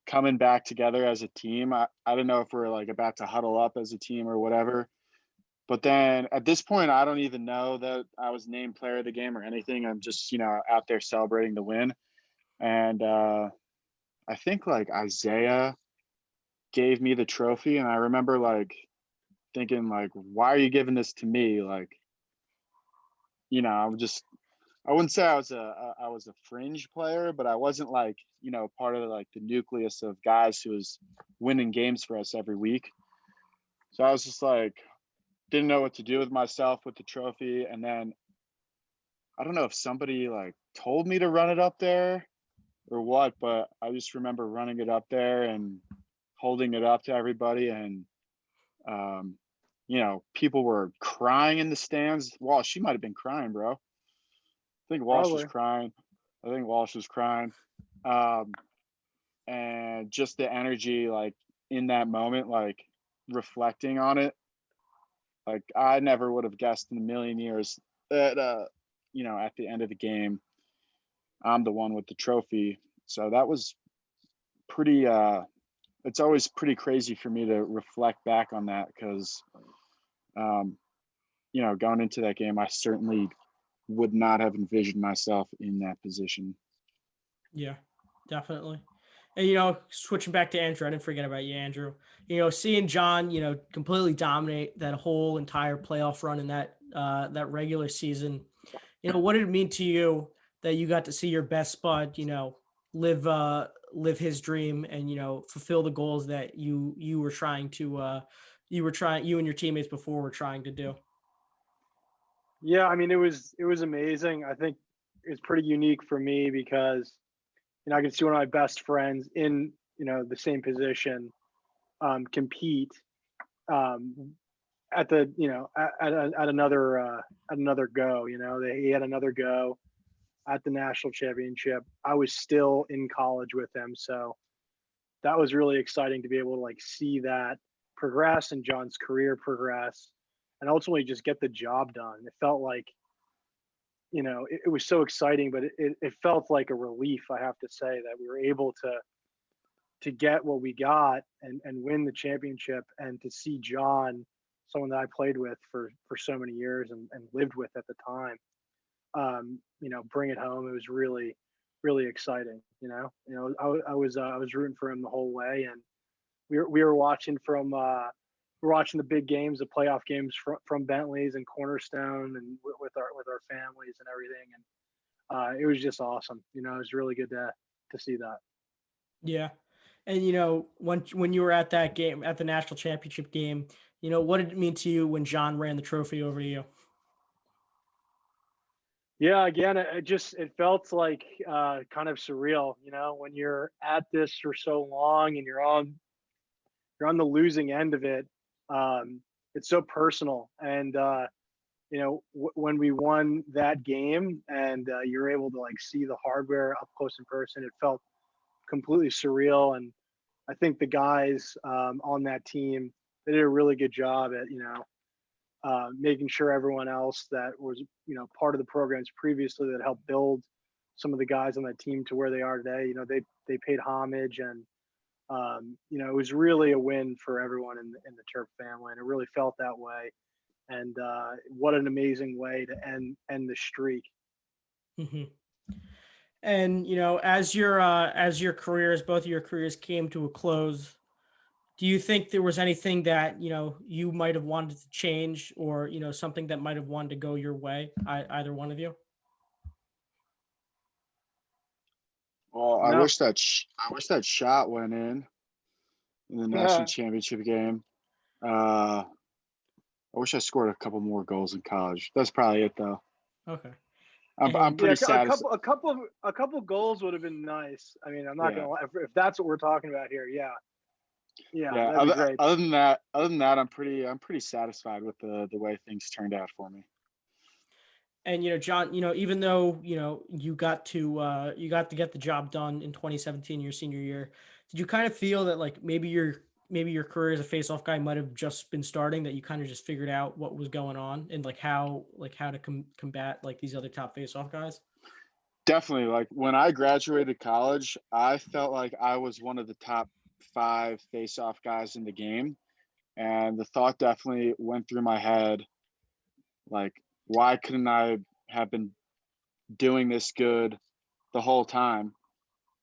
coming back together as a team. I don't know if we're like about to huddle up as a team or whatever. But then at this point, I don't even know that I was named player of the game or anything. I'm just, out there celebrating the win. And I think like Isaiah gave me the trophy. And I remember like thinking like, why are you giving this to me? Like, I wouldn't say I was a fringe player, but I wasn't like, part of like the nucleus of guys who was winning games for us every week. So I was just like, didn't know what to do with myself with the trophy. And then I don't know if somebody like told me to run it up there or what, but I just remember running it up there and holding it up to everybody. And, people were crying in the stands. Walsh, she might've been crying, bro. I think Walsh was crying. And just the energy, like in that moment, like reflecting on it, like I never would have guessed in a million years that, at the end of the game, I'm the one with the trophy. So that was pretty, it's always pretty crazy for me to reflect back on that because, going into that game, I certainly would not have envisioned myself in that position. Yeah, definitely. And, switching back to Andrew, I didn't forget about you, Andrew. Seeing Jon, completely dominate that whole entire playoff run in that regular season, what did it mean to you that you got to see your best bud, live his dream and, fulfill the goals that you were trying to, you and your teammates before were trying to do? Yeah, I mean, it was amazing. I think it's pretty unique for me because, I can see one of my best friends in, the same position, compete, at the, at another go, he had another go at the national championship. I was still in college with him. So that was really exciting to be able to like see that progress and Jon's career progress and ultimately just get the job done. It felt like, it was so exciting, but it felt like a relief, I have to say, that we were able to get what we got and win the championship and to see Jon, someone that I played with for so many years and lived with at the time, bring it home. It was really, really exciting. I was rooting for him the whole way, and we were watching we're watching the big games, the playoff games from Bentley's and Cornerstone, and with our families and everything. And it was just awesome. It was really good to see that. Yeah. And, when you were at that game, at the national championship game, what did it mean to you when Jon ran the trophy over to you? Yeah, again, it felt like kind of surreal, when you're at this for so long and you're on the losing end of it. It's so personal, and when we won that game and you're able to like see the hardware up close in person, it felt completely surreal. And I think the guys on that team, they did a really good job at making sure everyone else that was part of the programs previously that helped build some of the guys on that team to where they are today. They paid homage, and it was really a win for everyone in the Turf family, and it really felt that way. And what an amazing way to end the streak. Mm-hmm. And as both of your careers came to a close, do you think there was anything that you might have wanted to change, or something that might have wanted to go your way, either one of you? Well, No. I wish that shot went in the national championship game. I wish I scored a couple more goals in college. That's probably it, though. Okay. I'm pretty satisfied. A couple goals would have been nice. I mean, I'm not gonna lie, if that's what we're talking about here. Yeah. That'd be great. Other than that, I'm pretty satisfied with the way things turned out for me. And Jon, even though you got to get the job done in 2017, your senior year, did you kind of feel that like maybe your career as a face-off guy might have just been starting, that you kind of just figured out what was going on and like how to combat like these other top face-off guys? Definitely. Like when I graduated college, I felt like I was one of the top 5 face-off guys in the game. And the thought definitely went through my head, like, why couldn't I have been doing this good the whole time?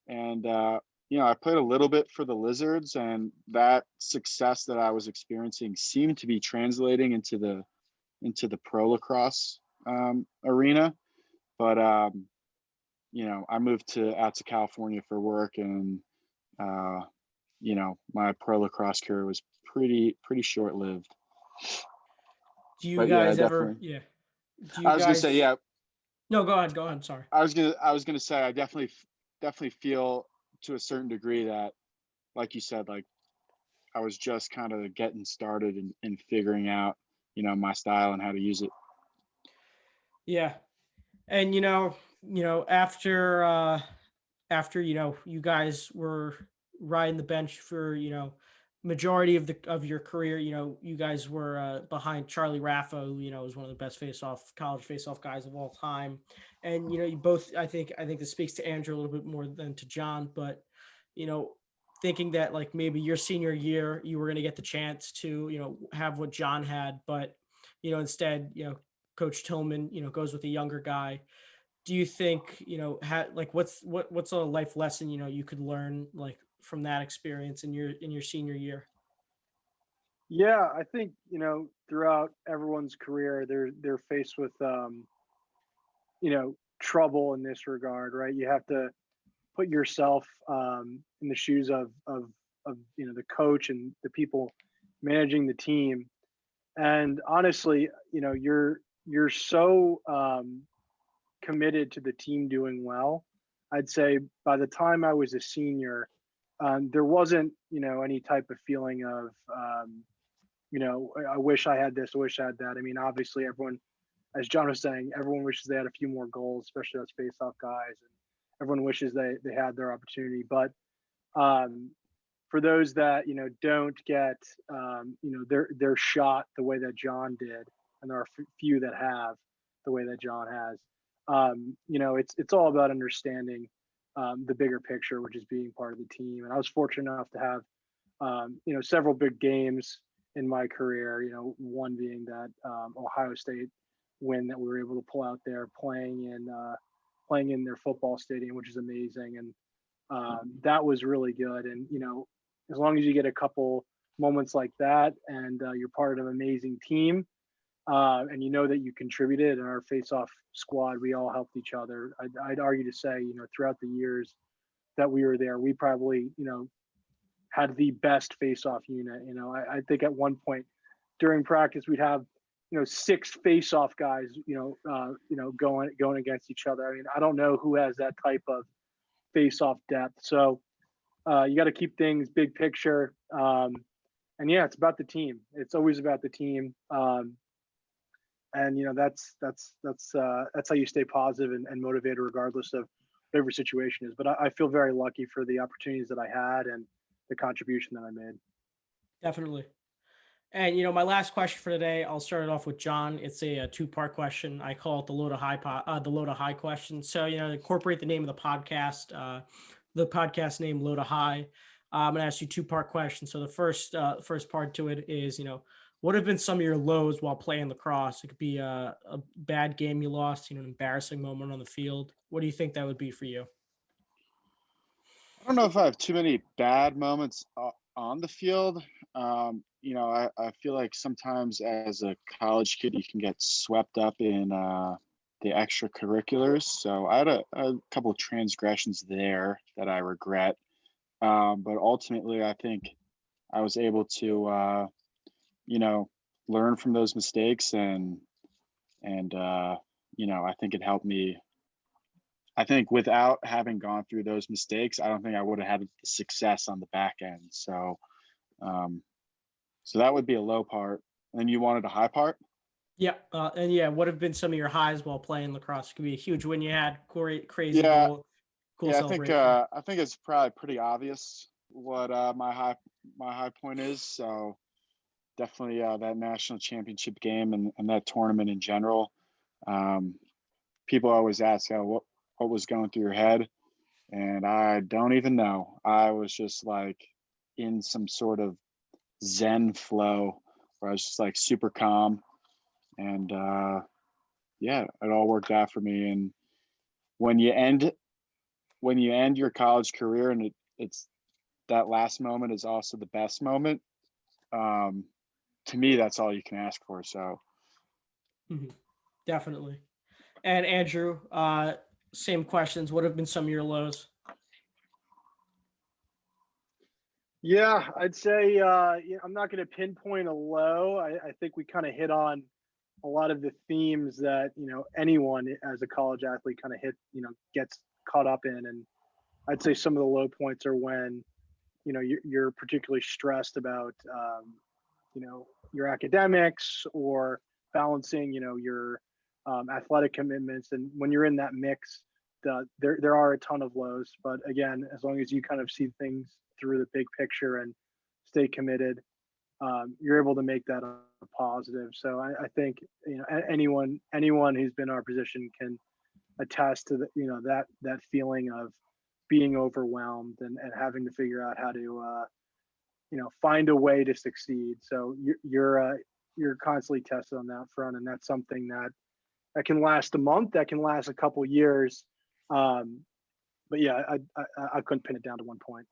And, I played a little bit for the Lizards, and that success that I was experiencing seemed to be translating into the pro lacrosse arena. But I moved out to California for work, and my pro lacrosse career was pretty short lived. Do you But yeah, guys ever? definitely. Yeah. Do you I was gonna guys? say, yeah. No, go ahead. Go ahead. Sorry. I was gonna say, I definitely feel to a certain degree that, like you said, like I was just kind of getting started and figuring out, my style and how to use it. Yeah. And after you guys were riding the bench for majority of your career, you guys were behind Charlie Raffa, who was one of the best college face-off guys of all time. And you both, I think this speaks to Andrew a little bit more than to John, but you know thinking that like maybe your senior year you were going to get the chance to have what John had, but instead Coach Tillman goes with a younger guy. Do you think like what's a life lesson you could learn like from that experience in your senior year? Yeah, I think throughout everyone's career, they're faced with trouble in this regard, right? You have to put yourself in the shoes of the coach and the people managing the team. And honestly, you're so committed to the team doing well. I'd say by the time I was a senior, there wasn't any type of feeling of I wish I had this, I wish I had that. I mean, obviously, everyone, as John was saying, everyone wishes they had a few more goals, especially those face-off guys, and everyone wishes they had their opportunity. But um, for those that don't get their shot the way that John did, and there are few that have the way that John has. It's all about understanding the bigger picture, which is being part of the team. And I was fortunate enough to have several big games in my career. One being that Ohio State win that we were able to pull out there, playing in their football stadium, which is amazing. And that was really good. And as long as you get a couple moments like that, and you're part of an amazing team, and that you contributed. In our face-off squad, we all helped each other. I'd argue to say, throughout the years that we were there, we probably had the best face-off unit. I think at one point during practice we'd have 6 face-off guys going against each other. I mean, I don't know who has that type of face-off depth. So you got to keep things big picture. And yeah, it's about the team. It's always about the team. And that's how you stay positive and motivated regardless of whatever situation is. But I feel very lucky for the opportunities that I had and the contribution that I made. Definitely. And my last question for today, I'll start it off with John. It's a two-part question. I call it the the low to high question. So incorporate the name of the podcast name, Low to High. I'm gonna ask you two-part question. So the first part to it is what have been some of your lows while playing lacrosse? It could be a bad game you lost, an embarrassing moment on the field. What do you think that would be for you? I don't know if I have too many bad moments on the field. I feel like sometimes as a college kid, you can get swept up in the extracurriculars. So I had a couple of transgressions there that I regret. But ultimately, I think I was able to, learn from those mistakes and I think it helped me. I think without having gone through those mistakes, I don't think I would have had the success on the back end. So, so that would be a low part. And you wanted a high part? Yeah, and yeah, what have been some of your highs while playing lacrosse? It could be a huge win you had, crazy Yeah, goal, cool yeah. celebration. I think it's probably pretty obvious what my high point is. So definitely that national championship game and that tournament in general. People always ask, what was going through your head. And I don't even know. I was just like in some sort of Zen flow where I was just like super calm. And yeah, it all worked out for me. And when you end your college career and it's that last moment is also the best moment, to me, that's all you can ask for. So Definitely. And Andrew, same questions. What have been some of your lows? Yeah, I'd say I'm not going to pinpoint a low. I think we kind of hit on a lot of the themes that anyone as a college athlete kind of gets caught up in. And I'd say some of the low points are when you're particularly stressed about your academics or balancing your athletic commitments. And when you're in that mix, there are a ton of lows. But again, as long as you kind of see things through the big picture and stay committed, you're able to make that a positive. So I think anyone who's been in our position can attest to that feeling of being overwhelmed and having to figure out how to find a way to succeed. So you're constantly tested on that front, and that's something that can last a month, that can last a couple years. But yeah, I couldn't pin it down to one point.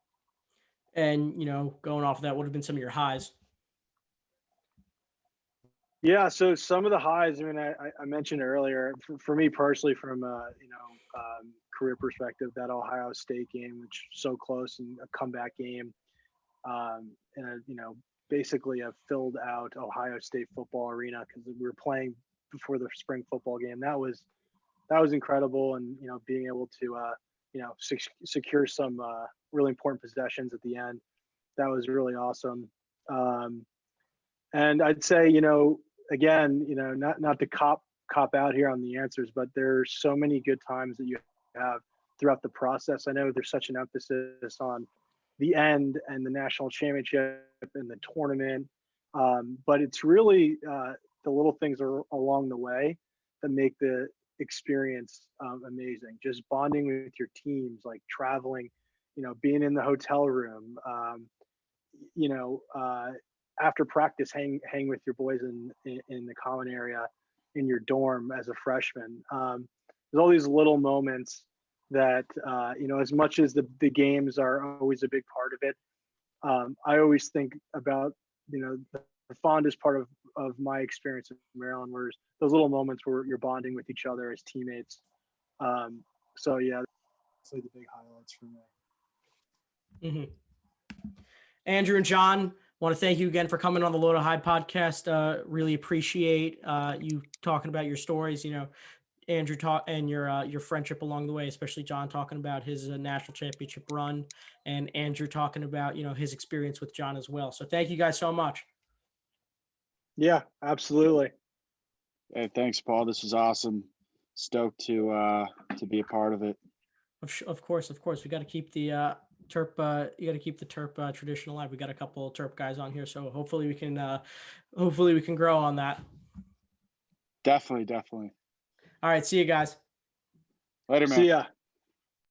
And going off of that, what have been some of your highs? Yeah, so some of the highs, I mean, I mentioned earlier, for me personally, from a career perspective, that Ohio State game, which was so close, and a comeback game, and basically a filled out Ohio State football arena because we were playing before the spring football game. That was incredible, and being able to secure some really important possessions at the end, that was really awesome. And I'd say again, not to cop out here on the answers, but there's so many good times that you have throughout the process. I know there's such an emphasis on the end and the national championship and the tournament, but it's really the little things are along the way that make the experience amazing. Just bonding with your teams, like traveling, being in the hotel room, after practice, hang with your boys in the common area in your dorm as a freshman. There's all these little moments that as much as the games are always a big part of it, I always think about the fondest part of my experience in Maryland, where those little moments where you're bonding with each other as teammates. So yeah, that's like the big highlights for me. Mm-hmm. Andrew and John, want to thank you again for coming on the Low to High podcast. Really appreciate you talking about your stories. Andrew and your friendship along the way, especially John talking about his national championship run, and Andrew talking about his experience with John as well. So thank you guys so much. Yeah, absolutely. Hey, thanks, Paul. This was awesome. Stoked to be a part of it. Of course, we got to keep the Terp. You got to keep the Terp tradition alive. We got a couple of Terp guys on here, so hopefully we can grow on that. Definitely. All right, see you guys. Later, man. See ya.